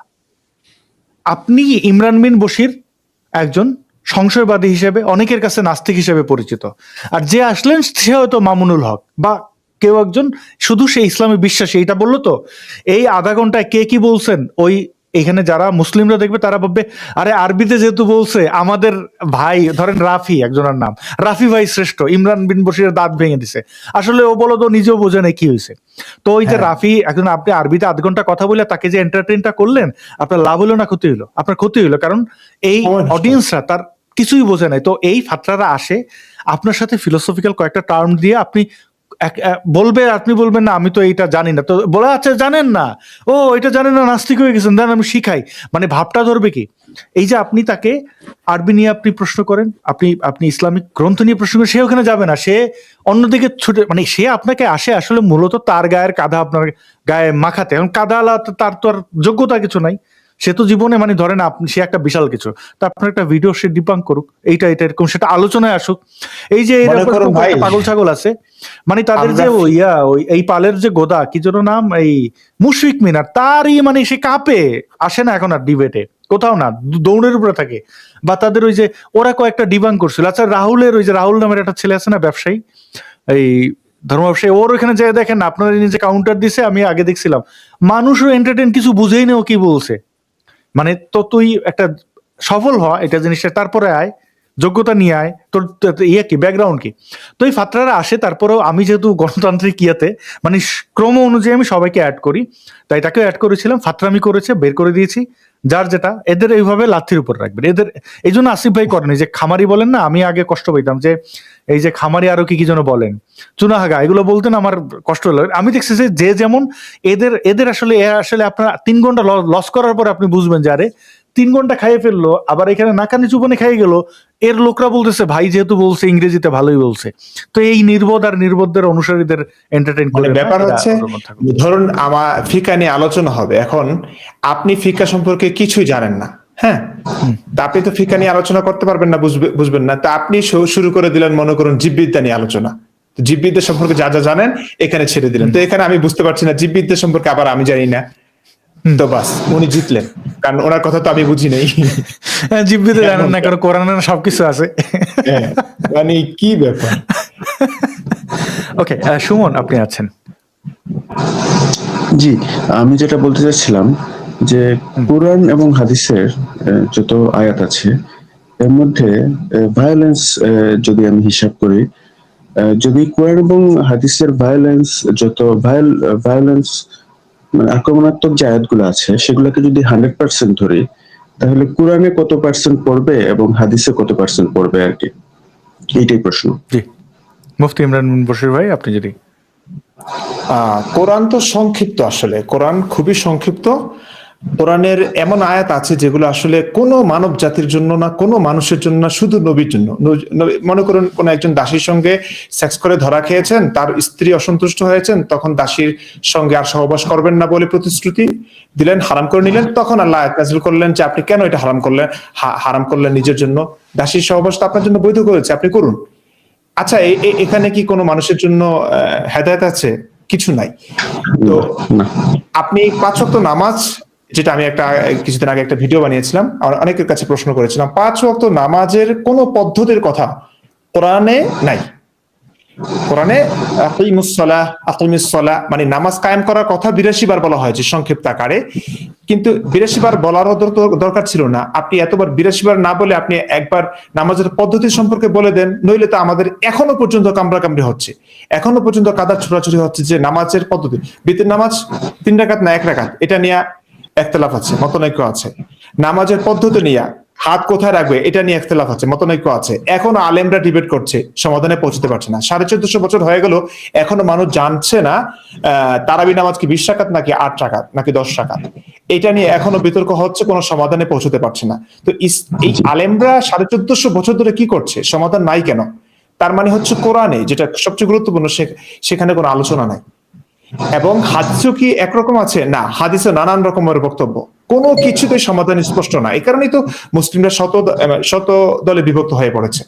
আপনি ইমরান বিন বশির একজন সংশয়বাদী হিসেবে, অনেকের কাছে নাস্তিক হিসেবে পরিচিত, আর যে আসলেন সে হয়তো মামুনুল হক বা কেউ একজন শুধু সে ইসলামে বিশ্বাসী, এটা বললো তো এই আধা ঘন্টায় কে কি বলছেন, ওই এখানে যারা মুসলিমরা দেখবে তারা ভাববে আরে আরবিতে যেহেতু বলছে আমাদের ভাই, ধরেন রাফি একজনের নাম, রাফি ভাই শ্রেষ্ঠ, ইমরান বিন বশিরের দাঁত ভেঙে দিছে। আসলে ও বলো তো নিজেও বোঝে না কি হয়েছে। তো ওই যে রাফি একজন, আপনি আরবিতে আধ ঘন্টা কথা বলে তাকে যে এন্টারটেইনটা করলেন, আপনার লাভ হলো না ক্ষতি হলো? আপনার ক্ষতি হলো, কারণ এই অডিয়েন্সরা তার কিছুই বোঝে নাই। তো এই ফাত্রারা আসে আপনার সাথে ফিলোসফিক্যাল কয়েকটা টার্ম দিয়ে, আপনি বলবে, আপনি বলবেন না আমি তো এইটা জানি না, তো বলে আচ্ছা জানেন না, ও এটা জানেন না, নাস্তিক হয়ে গেছেন, দেন আমি শিখাই, মানে ভাবটা ধরবে কি? এই যে আপনি তাকে আরবি নিয়ে আপনি প্রশ্ন করেন, আপনি ইসলামিক গ্রন্থ নিয়ে প্রশ্ন করেন, সে ওখানে যাবে না, সে অন্যদিকে ছুটে, মানে সে আপনাকে আসে আসলে মূলত তার গায়ের কাদা আপনার গায়ে মাখাতে। এখন কাদা তার তো আর যোগ্যতা কিছু নাই, সে তো জীবনে, মানে ধরেন আপনি, সে একটা বিশাল কিছু, তো আপনার একটা ভিডিও সে ডিবাঙ্ক করুক, এইটা এরকম, সেটা আলোচনায় আসুক। এই যে এরকম পাগল ছাগল আছে, মানে তাদের যে ওই এই পালের যে গোদা, কি যেন নাম, এই মুশফিক মিনার, তারই মানে সে কাঁপে, আসে না এখন আর ডিবেটে কোথাও না, দৌড়ের উপরে থাকে। বা তাদের ওই যে ওরা কয়েকটা ডিবাঙ্ক করছিল। আচ্ছা রাহুলের, ওই যে রাহুল নামের একটা ছেলে আছে না, ব্যবসায়ী, এই ধর্ম ব্যবসায়ী, ওর ওখানে যে দেখেন আপনার নিজে কাউন্টার দিছে, আমি আগে দেখছিলাম, মানুষও এন্টারটেইন, কিছু বুঝেই না ও কি বলছে। মানে তো তুই একটা সফল হ এটা জিনিসটা, তারপরে আয়, যোগ্যতা নিয়ে আয়, তোর ইয়ে কি, ব্যাকগ্রাউন্ড কি। তো এই ফাত্রারা আসে, তারপরেও আমি যেহেতু গণতান্ত্রিক ইয়াতে, মানে ক্রম অনুযায়ী আমি সবাইকে অ্যাড করি, তাই তাকেও অ্যাড করেছিলাম, ফাত্রামি করেছে, বের করে দিয়েছি, যার যেটা। এদের এইভাবে লাথির উপর রাখবেন, এদের এই জন্য আসিফ ভাই করেন, যে খামারি বলেন না, আমি আগে কষ্ট পাইতাম যে এই যে খামারি আরো কি কি যেন বলেন, চুনাহাগা, এগুলো বলতেন, আমার কষ্ট হলো। আমি দেখছি যে যেমন এদের আসলে আপনার 3 ঘন্টা লস করার পর আপনি বুঝবেন যে আরে 3 ঘন্টা খাইয়ে ফেললো, আবার এখানে নাকানি চুপানি খাইয়ে গেল, এর লোকরা বলতেছে ভাই যেহেতু বলছে ইংরেজিতে ভালোই বলছে। তো এই নির্বোধ আর নির্বোধদের অনুসারীদের এন্টারটেইন করে। ব্যাপার হচ্ছে, ধরুন আমার ফিকা নিয়ে আলোচনা হবে, এখন আপনি ফিকা সম্পর্কে কিছুই জানেন না, হ্যাঁ, তা আপনি তো ফিকা নিয়ে আলোচনা করতে পারবেন না, বুঝবেন না। তা আপনি শুরু করে দিলেন মনে করুন জীববিদ্যা নিয়ে আলোচনা, জীববিদ্যা সম্পর্কে যা যা জানেন এখানে ছেড়ে দিলেন। তো এখানে আমি বুঝতে পারছি না জীববিদ্যা সম্পর্কে, আবার আমি জানি না, তো বাস উনি জিতলেন, কারণ ওনার কথা তো আমি বুঝি নাই। জীববিদ্যা জানেন না, কারণ কোরআনে সবকিছু আছে। মানে কি ব্যাপার। ওকে, সুমন আপনি আছেন। জি, আমি যেটা বলতে চাচ্ছিলাম যে কোরআন এবং হাদিসের যত আয়াত আছে এর মধ্যে ভায়োলেন্স, যদি আমি হিসাব করি, যদি কোরআন এবং হাদিসের যত ভায়োলেন্স মানে আক্রমণাত্মক যে আয়াতগুলো আছে সেগুলোকে যদি 100% ধরি, তাহলে কোরআনে কত পার্সেন্ট পড়বে এবং হাদিসে কত পার্সেন্ট পড়বে আর কি, এইটাই প্রশ্ন। জি, মুফতি ইমরান বিন বশির ভাই আপনি যদি। কোরআন তো সংক্ষিপ্ত, আসলে কোরআন খুবই সংক্ষিপ্ত। কোরআনের এমন আয়াত আছে যেগুলো আসলে কোনো মানব জাতির জন্য না, কোনো মানুষের জন্য না, শুধু নবীর জন্য। মনে করুন কোন একজন দাসীর সঙ্গে সেক্স করে ধরা খেয়েছেন, তার স্ত্রী অসন্তুষ্ট হয়েছেন, তখন দাসীর সঙ্গে আর সহবাস করবেন না বলে প্রতিশ্রুতি দিলেন, হারাম করে নিলেন। তখন আল্লাহ আয়াত নাযিল করলেন যে আপনি কেন এটা হারাম করলেন নিজের জন্য, দাসীর সহবাস তো আপনার জন্য বৈধ করেছে, আপনি করুন। আচ্ছা, এখানে কি কোনো মানুষের জন্য হেদায়েত আছে? কিছু নাই। তো আপনি 5 ওয়াক্ত নামাজ, যেটা আমি কিছুদিন আগে একটা ভিডিও বানিয়েছিলাম, অনেকের কাছে প্রশ্ন করেছিলাম, 5 ওয়াক্ত নামাজের কোনো পদ্ধতির কথা কোরআনে নাই। কোরআনে আকিমুস সালাহ মানে নামাজ কায়েম করার কথা 82 বার বলা হয়েছে সংক্ষিপ্ত আকারে, কিন্তু 82 বার বলারও দরকার ছিল না। আপনি এতবার 82 বার না বলে আপনি একবার নামাজের পদ্ধতি সম্পর্কে বলে দেন, নইলে তো আমাদের এখনো পর্যন্ত কামড়াকামড়ি হচ্ছে, এখনো পর্যন্ত কাদার ছোড়াছুড়ি হচ্ছে যে নামাজের পদ্ধতি, বিতির নামাজ 3 রাকাত না 1 রাকাত, এটা নিয়ে একতলাফ আছে, মতনৈক্য আছে। নামাজের পদ্ধতি নিয়ে হাত কোথায় রাখবে এটা নিয়ে ইখতিলাফ আছে, মতনৈক্য আছে, এখনো আলেমরা ডিবেট করছে, সমাধানে পৌঁছতে পারছে না। 1450 বছর হয়ে গেল, এখনো মানুষ জানছে না তারাবি নামাজ কি 20 রাকাত নাকি 8 রাকাত নাকি 10 রাকাত, এটা নিয়ে এখনো বিতর্ক হচ্ছে, কোনো সমাধানে পৌঁছতে পারছে না। তো এই আলেমরা 1450 বছর ধরে কি করছে, সমাধান নাই কেন? তার মানে হচ্ছে কোরআনে যেটা সবচেয়ে গুরুত্বপূর্ণ সেখানে কোনো আলোচনা নাই। এবং হাদিসও কি একরকম আছে? না, হাদিসে নানান রকমের বক্তব্য, কোনো কিছুতেই সমাধান স্পষ্ট না। এই কারণেই তো মুসলিমরা শত দলে বিভক্ত হয়ে পড়েছে।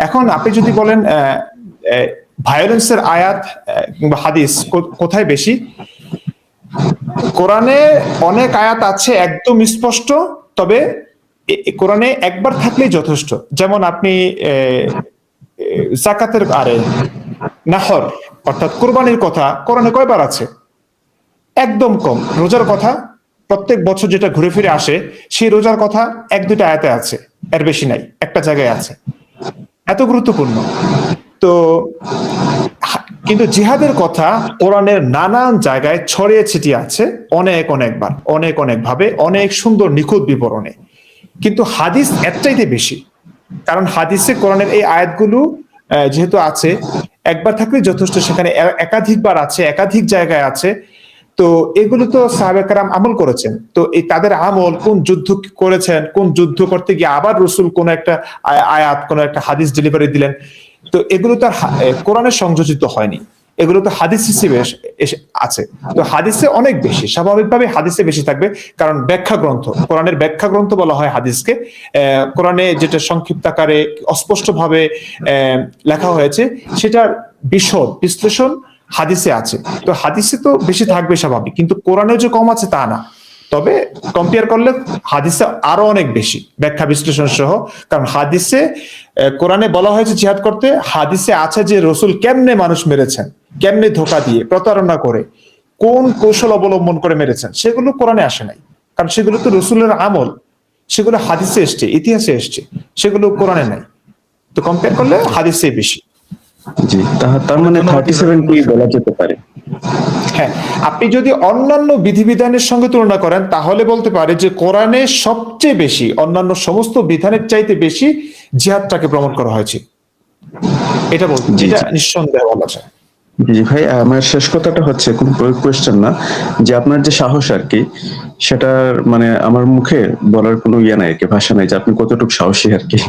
এখন আপনি যদি বলেন ভায়োলেন্সের আয়াত কিংবা হাদিস কোথায় বেশি, কোরআনে অনেক আয়াত আছে একদম স্পষ্ট, তবে কোরআনে একবার থাকলেই যথেষ্ট। যেমন আপনি যাকাতের নাহর অর্থাৎ কুরবানির কথা কোরআনে কয়বার আছে? একদম কম। রোজার কথা প্রত্যেক বছর যেটা ঘুরে ফিরে আসে, সেই রোজার কথা 1-2টা আয়াতে আছে, এর বেশি নাই, একটা জায়গায় আছে। এত গুরুত্বপূর্ণ। তো কিন্তু জিহাদের কথা কোরআনের নানান জায়গায় ছড়িয়ে ছিটিয়ে আছে, অনেকবার, অনেক ভাবে, অনেক সুন্দর নিখুঁত বিবরণে। কিন্তু হাদিস এর চাইতে বেশি, কারণ হাদিসে কোরআনের এই আয়াতগুলো যেহেতু আছে, একবার থাকলে যথেষ্ট, সেখানে একাধিকবার আছে, একাধিক জায়গায় আছে। তো এগুলো তো সাহাবে কেরাম আমল করেছেন, তো এই তাদের আমল, কোন যুদ্ধ করেছেন, কোন যুদ্ধ করতে গিয়ে আবার রসুল কোন একটা আয়াত, কোন একটা হাদিস ডেলিভারি দিলেন, তো এগুলো তো কোরআনের সংযোজিত হয়নি, এগুলো তো হাদিস হিসেবে আছে। তো হাদিসে অনেক বেশি, স্বাভাবিকভাবে হাদিসে বেশি থাকবে, কারণ ব্যাখ্যা গ্রন্থ, কোরআনের ব্যাখ্যা গ্রন্থ বলা হয় হাদিসকে। কোরআনে যেটা সংক্ষিপ্ত আকারে অস্পষ্ট ভাবে লেখা হয়েছে, সেটার বিশদ বিশ্লেষণ হাদিসে আছে। তো হাদিসে তো বেশি থাকবে স্বাভাবিক, কিন্তু কোরআনে যে কম আছে তা না। তবে কম্পেয়ার করলে হাদিসে আরো অনেক বেশি ব্যাখ্যা বিশ্লেষণ সহ, কারণ হাদিসে কোরআনে বলা হয়েছে জিহাদ করতে, হাদিসে আছে যে রসুল কেমনে মানুষ মেরেছেন, কেমনে ধোকা দিয়ে, প্রতারণা করে, কোন কৌশল অবলম্বন করে মেরেছেন, সেগুলো কোরআনে আসে নাই, কারণ সেগুলো তো রসুলের আমল, সেগুলো হাদিসে এসছে, ইতিহাসে এসছে, সেগুলো কোরআনে নাই। তো কম্পেয়ার করলে হাদিসে বেশি। জি, তার মানে 37 কি বলা যেতে পারে? হ্যাঁ, আপনি যদি অন্যান্য বিধিবিধানের সঙ্গে তুলনা করেন, তাহলে বলতে পারে যে কোরআনে সবচেয়ে বেশি, অন্যান্য সমস্ত বিধানের চাইতে বেশি জিহাদটাকে প্রমোট করা হয়েছে, এটা বলতে, যেটা নিঃসন্দেহে বলা যায়। জি ভাই, আমার শেষ কথাটা হচ্ছে কোন কোয়েশ্চেন না, যে আপনার যে সাহস আর কি, সেটার মানে আমার মুখে বলার কোনো ইয়ে নাই আর কি, ভাষা নাই যে আপনি কতটুকু সাহসী আর কি।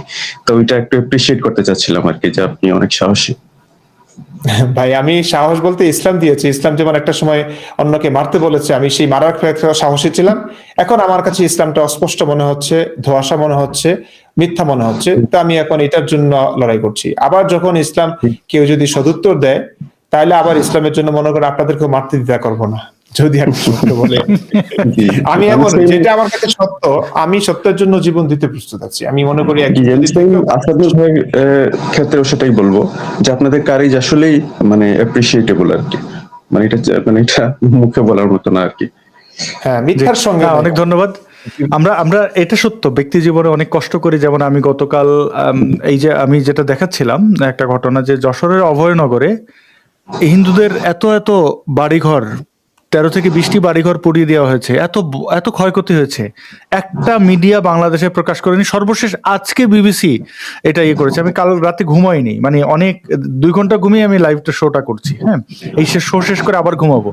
তো ওইটা একটু এপ্রিসিয়েট করতে চাচ্ছিলাম আর কি, যে আপনি অনেক সাহসী। ভাই, আমি সাহস বলতে ইসলাম দিয়েছি। ইসলাম যেমন একটা সময় অন্যকে মারতে বলেছে, আমি সেই মারার সাহসী ছিলাম। এখন আমার কাছে ইসলামটা অস্পষ্ট মনে হচ্ছে, ধোঁয়াশা মনে হচ্ছে, মিথ্যা মনে হচ্ছে, তো আমি এখন এটার জন্য লড়াই করছি। আবার যখন ইসলাম কেউ যদি সদুত্তর দেয়, তাহলে আবার ইসলামের জন্য মনে করে আপনাদেরকেও মারতে দ্বিধা করবো না, যদি আপনি সত্য বলে। আমি এমন, যেটা আমার কাছে সত্য, আমি সত্যের জন্য জীবন দিতে প্রস্তুত আছি। আমি মনে করি আসাদুল ভাইয়ের ক্ষেত্রেও সেটাই বলবো, যে আপনাদের কারেজ আসলেই মানে অ্যাপ্রিসিয়েটেবল আর কি, মানে এটা মুখে বলার মতো না আর কি। হ্যাঁ, মিথ্যার সঙ্গে। অনেক ধন্যবাদ। আমরা এটা সত্য, ব্যক্তি জীবনে অনেক কষ্ট করি। যেমন আমি গতকাল এই যে আমি যেটা দেখাচ্ছিলাম একটা ঘটনা, যে যশোরের অভয়নগরে হিন্দুদের এত বাড়িঘর, 13 থেকে 20টি বাড়িঘর পুড়িয়ে দেওয়া হয়েছে, এত ক্ষয়ক্ষতি হয়েছে, একটা মিডিয়া বাংলাদেশে প্রকাশ করেনি। সর্বশেষ আজকে বিবিসি এটা করেছে। আমি কাল রাতে ঘুমাইনি, মানে অনেক 2 ঘন্টা ঘুমিয়ে আমি লাইভটা শোটা করছি। হ্যাঁ, এই শো শেষ করে আবার ঘুমাবো।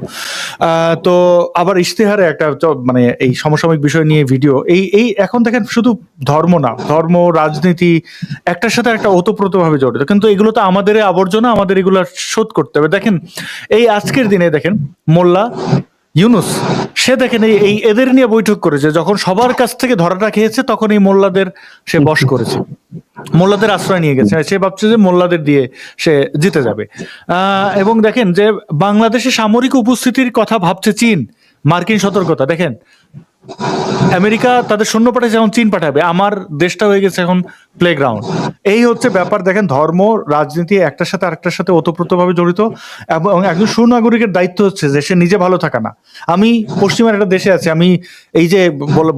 তো আবার ইশতেহারে একটা মানে এই সমসাময়িক বিষয় নিয়ে ভিডিও, এই এখন দেখেন শুধু ধর্ম না, ধর্ম রাজনীতি একটার সাথে একটা ওতপ্রোতভাবে জড়িত, কিন্তু এগুলো তো আমাদের আবর্জনা, আমাদের এগুলো শোধ করতে হবে। দেখেন এই আজকের দিনে দেখেন মোল্লা ইউনুস, সে দেখেন এই এদের নিয়ে বৈঠক করেছে, যখন সবার কাছ থেকে ধরাটা খেয়েছে তখন এই মোল্লাদের সে বশ করেছে, মোল্লাদের আশ্রয় নিয়ে গেছে। সে ভাবছে যে মোল্লাদের দিয়ে সে জিতে যাবে। এবং দেখেন যে বাংলাদেশে সামরিক উপস্থিতির কথা ভাবছে চীন, মার্কিন সতর্কতা। দেখেন আমেরিকা তাদের সৈন্য পাঠাচ্ছে, এখন চীন পাঠাবে, আমার দেশটা হয়ে গেছে এখন প্লেগ্রাউন্ড। এই হচ্ছে ব্যাপার। দেখেন ধর্ম রাজনীতি একটার সাথে আরেকটার সাথে ওতপ্রোতভাবে জড়িত, এবং একজন সুনাগরিকের দায়িত্ব হচ্ছে যে সে নিজে ভালো থাকা না। আমি পশ্চিমের একটা দেশে আছি, আমি এই যে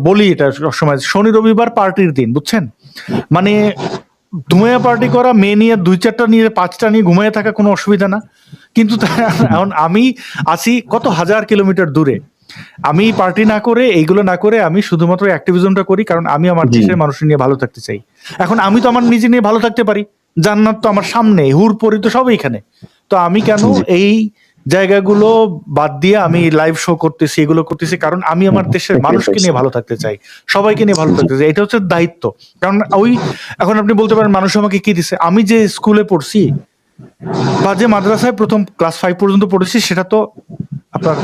বলি এটা সবসময়, শনি রবিবার পার্টির দিন, বুঝছেন, মানে ধুমিয়া পার্টি করা, মেয়ে নিয়ে 2-4টা নিয়ে 5টা নিয়ে ঘুমিয়ে থাকা কোনো অসুবিধা না। কিন্তু এখন আমি আছি কত হাজার কিলোমিটার দূরে, আমি পার্টি না করে এইগুলো না করে আমি শুধুমাত্র অ্যাক্টিভিজমটা করি, কারণ আমি আমার জি। দেশের মানুষ নিয়ে ভালো থাকতে চাই। এখন আমি তো আমার নিজে নিয়ে ভালো থাকতে পারি, জান্নাত তো আমার সামনে, হুর পরি তো সবই এখানে। তো আমি কেন জি। এই জায়গাগুলো বাদ দিয়ে আমি লাইভ শো করতেছি, এগুলো করতেছি, কারণ আমি আমার দেশের মানুষকে নিয়ে ভালো থাকতে চাই, সবাইকে নিয়ে ভালো থাকতে চাই। এটা হচ্ছে দায়িত্ব। কারণ ওই এখন আপনি বলতে পারেন মানুষ আমাকে কি দিছে, আমি যে স্কুলে পড়ছি বা যে মাদ্রাসায় প্রথম ক্লাস 5 পর্যন্ত পড়েছি, সেটা তো আপনার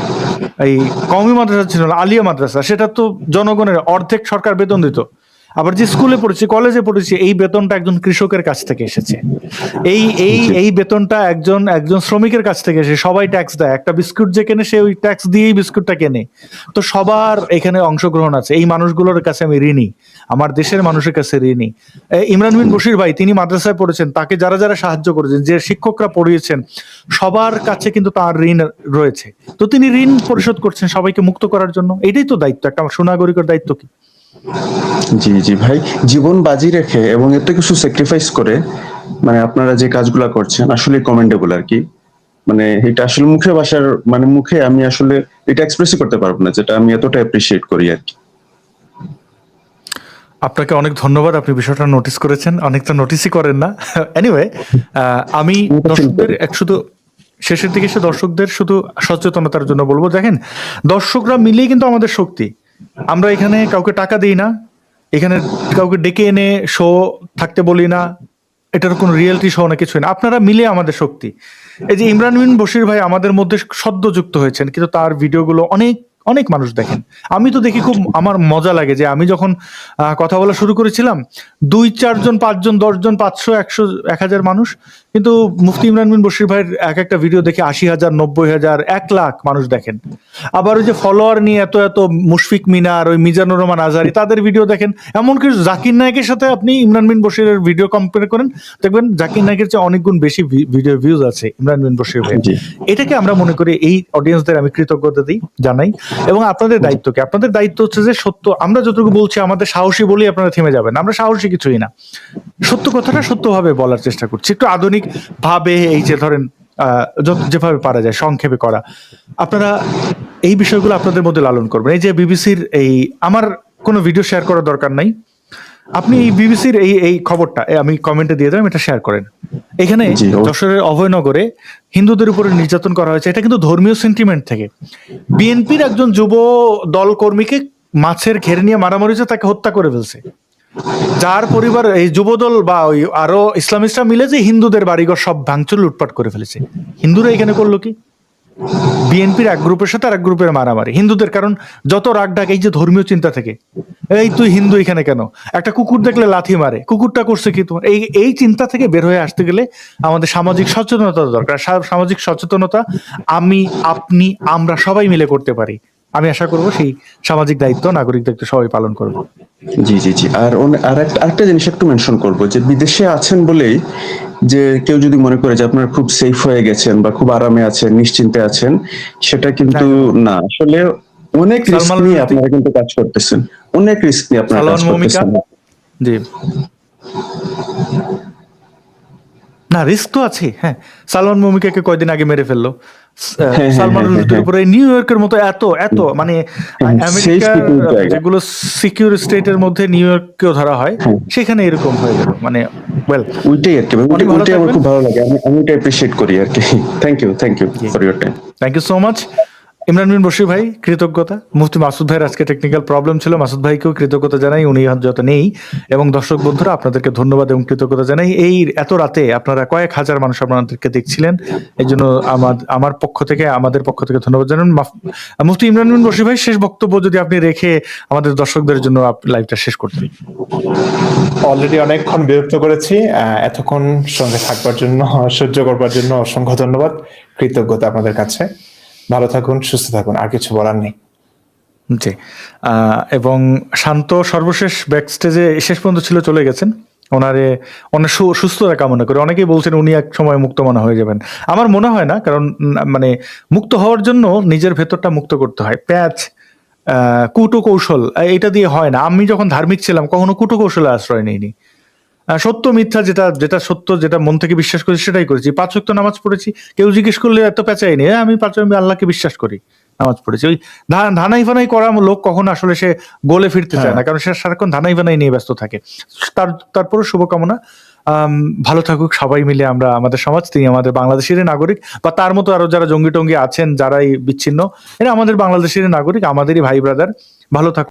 এই কওমি মাদ্রাসা ছিল না, আলিয়া মাদ্রাসা। সেটা তো জনগণের অর্ধেক সরকার বেতন দিত। আবার যে স্কুলে পড়েছি, কলেজে পড়েছি, এই বেতনটা একজন কৃষকের কাছ থেকে এসেছে। এই এই এই বেতনটা একজন একজন শ্রমিকের কাছ থেকে এসে, সবাই ট্যাক্স দেয়। একটা বিস্কুট যে কেনে সে ওই ট্যাক্স দিয়েই বিস্কুটটা কেনে। তো সবার এখানে অংশগ্রহণ আছে। এই মানুষগুলোর কাছে আমি ঋণী, আমার দেশের মানুষের কাছে ঋণী। ইমরান বিন বশির ভাই, তিনি মাদ্রাসায় পড়েছেন, তাকে যারা যারা সাহায্য করেছেন, যে শিক্ষকরা পড়িয়েছেন, সবার কাছে কিন্তু তার ঋণ রয়েছে। তো তিনি ঋণ পরিশোধ করছেন সবাইকে মুক্ত করার জন্য। এটাই তো দায়িত্ব, একটা সুনাগরিকের দায়িত্ব। কি জি জি ভাই, জীবন বাজি রেখে এবং এত কিছু স্যাক্রিফাইস করে মানে আপনারা যে কাজগুলা করছেন আসলে কমেন্ডেবল আর কি। মানে এটা আসলে মুখে ভাষার মানে মুখে আমি আসলে এটা এক্সপ্রেসই করতে পারবো না, যেটা আমি এতটা অ্যাপ্রিসিয়েট করি আর কি। আপনাকে অনেক ধন্যবাদ, আপনি বিষয়টা নোটিস করেছেন, অনেকটা নোটিসই করেন না। এনিওয়ে, আমি দর্শকদের শুধু শেষের দিকে এসে দর্শকদের শুধু সচেতনতার জন্য বলবো, দেখেন দর্শকরা মিলেই কিন্তু আমাদের শক্তি। আমরা এখানে কাউকে টাকা দিই না, এখানে কাউকে ডেকে এনে শো থাকতে বলি না, এটার কোনো রিয়েলিটি শো না, কিছুই না। আপনারা মিলে আমাদের শক্তি। এই যে ইমরান বিন বশির ভাই আমাদের মধ্যে সদ্য যুক্ত হয়েছেন, কিন্তু তার ভিডিওগুলো অনেক অনেক মানুষ দেখেন। আমি তো দেখি, খুব আমার মজা লাগে যে আমি যখন কথা বলা শুরু করেছিলাম 2-4 জন 5 জন 10 জন 500 100 1000 মানুষ, কিন্তু মুফতি ইমরান বিন বশির ভাইয়ের এক একটা ভিডিও দেখে 80,000 90,000 1 লাখ মানুষ দেখেন। আবার ওই যে ফলোয়ার নিয়ে এত এত মুশফিক মিনার, ওই মিজানুর রহমান আজহারি, তাদের ভিডিও দেখেন। এমনকি জাকির নায়কের সাথে আপনি ইমরান বিন বশিরের ভিডিও কম্পেয়ার করেন, দেখবেন জাকির নায়কের চেয়ে অনেক গুণ বেশি ভিডিও ভিউজ আছে ইমরান বিন বশির ভাই। জি। এটাকে আমরা মনে করি, এই অডিয়েন্সদের আমি কৃতজ্ঞতা দিই, জানাই। এবং আপনাদের দায়িত্ব কি? আপনাদের দায়িত্ব হচ্ছে যে সত্য, আমরা যতটুকু বলছি আমাদের সাহসী বলেই আপনারা থেমে যাবেন, আমরা সাহসী কিছুই না। সত্য কথাটা সত্যভাবে বলার চেষ্টা করছি, একটু আধুনিক ভাবে, এই যে ধরেন যেভাবে পারা যায় সংক্ষেপে করা। আপনারা এই বিষয়গুলো আপনাদের মধ্যে লালন করবেন। এই যে বিবিসির এই, আমার কোনো ভিডিও শেয়ার করার দরকার নাই, আপনি এই বিবিসির এই খবরটা আমি কমেন্টে দিয়ে দেবেন, এটা শেয়ার করেন। এখানে জি, অবশ্যই। যশোরের অভয়নগরে হিন্দুদের উপরে নির্যাতন করা হয়েছে, এটা কিন্তু ধর্মীয় সেন্টিমেন্ট থেকে। বিএনপির একজন যুব দল কর্মীকে মাছের ঘের নিয়ে মারামারি হয়েছে, তাকে হত্যা করে ফেলছে। যার পরিবার, এই যুবদল বা ওই আরো ইসলামিস্টরা মিলে যে হিন্দুদের বাড়িঘর সব ভাঙচুর লুটপাট করে ফেলেছে। হিন্দুরা এখানে করলো কি? বিএনপির এক গ্রুপের সাথে আর এক গ্রুপের মারামারি হিন্দুদের, কারণ যত রাগ ডাক এই যে ধর্মীয় চিন্তা থেকে, এই তুই হিন্দু এখানে কেন, একটা কুকুর দেখলে লাথি মারে, কুকুরটা করছে কি তোমার, এই এই চিন্তা থেকে বের হয়ে আসতে গেলে আমাদের সামাজিক সচেতনতা দরকার। সামাজিক সচেতনতা আমি, আপনি, আমরা সবাই মিলে করতে পারি। আমি আশা করব সেই সামাজিক দায়িত্ব, নাগরিক দায়িত্ব সবাই পালন করবো। জি জি জি। আর আরেকটা জিনিস একটু মেনশন করব, যে বিদেশে আছেন বলেই যে কেউ যদি মনে করে যে আপনারা খুব সেফ হয়ে গেছেন বা খুব আরামে আছেন, নিশ্চিন্তে আছেন, সেটা কিন্তু না। আসলে অনেক রিস্ক সালমান নিয়ে রুশদি। আপনারা কিন্তু কাজ করতেছেন, অনেক রিস্ক নিয়ে আপনারা কাজ সালমান মমিকা, করতেছেন। জি না, রিস্ক তো আছে। হ্যাঁ, সালমান মমিকাকে কয়দিন আগে মেরে ফেললো। হ্যাঁ, সালমান হ্যাঁ, রুশদির হ্যাঁ। উপরে নিউ ইয়র্কের মতো এত এত মানে হ্যাঁ, আমেরিকার safe people জায়গা। যেগুলো সিকিউর স্টেটের মধ্যে নিউ ইয়র্ককেও ধরা হয়, হ্যাঁ। সেখানে এরকম হয়ে গেল। মানে ওয়েল, ওইটাই আর কি, অনেক ভালো ওইটাই আমার থাকবেন। খুব ভালো লাগে, আমি ওইটা অ্যাপ্রিশিয়েট করি আর কি। Thank you for your time. Thank you so much Imran bin Bashir ভাই, কৃতজ্ঞতা। মুফতি মাসুদ ভাইয়ের আজকে টেকনিক্যাল প্রবলেম ছিল, মাসুদ ভাইকেও কৃতজ্ঞতা জানাই, উনি যত নেই। এবং দর্শক বন্ধুরা, আপনাদেরকে ধন্যবাদ এবং কৃতজ্ঞতা জানাই। এই এত রাতে আপনারা কয়েক হাজার মানুষ আপনাদেরকে দেখছিলেন, এই জন্য আমার পক্ষ থেকে, আমাদের পক্ষ থেকে ধন্যবাদ জানান। মুফতি ইমরান বিন বশির ভাই, শেষ বক্তব্য যদি আপনি রেখে আমাদের দর্শকদের জন্য লাইভটা শেষ করতেন। অলরেডি অনেকক্ষণ বিরক্ত করেছি, এতক্ষণ সঙ্গে থাকবার জন্য, সহ্য করবার জন্য অসংখ্য ধন্যবাদ, কৃতজ্ঞতা আপনাদের কাছে। ভালো থাকুন, সুস্থ থাকুন, আর কিছু বলার নেই। জি, এবং শান্ত সর্বশেষ ব্যাক স্টেজে শেষ পর্যন্ত ছিল, চলে গেছেন। ওনারে অনেক সুস্থতা কামনা করে। অনেকেই বলছেন উনি এক সময় মুক্তমনা হয়ে যাবেন। আমার মনে হয় না, কারণ মানে মুক্ত হওয়ার জন্য নিজের ভেতরটা মুক্ত করতে হয়। প্যাচ, কুটো কৌশল, এটা দিয়ে হয় না। আমি যখন ধার্মিক ছিলাম কখনো কুটো কৌশলে আশ্রয় নিইনি। সত্য মিথ্যা, যেটা সত্য, যেটা মন থেকে বিশ্বাস করেছি সেটাই করেছি। 5 ওয়াক্ত নামাজ পড়েছি, কেউ জিজ্ঞেস করলে এত পেঁচাইনি, আমি 5 আমি আল্লাহকে বিশ্বাস করি, নামাজ পড়েছি। ওই ধানাই ফানাই করা লোক কখনো আসলে সে গোলে ফিরতে চায় না, কারণ সে সারাক্ষণ ধানাই ফানাই নিয়ে ব্যস্ত থাকে। তারপরে শুভকামনা, ভালো থাকুক সবাই মিলে। আমরা আমাদের সমাজ, তিনি আমাদের বাংলাদেশের নাগরিক, বা তার মতো আরো যারা জঙ্গি টঙ্গি আছেন যারাই বিচ্ছিন্ন, এরা আমাদের বাংলাদেশের নাগরিক, আমাদেরই ভাই ব্রাদার। ভালো থাকুক।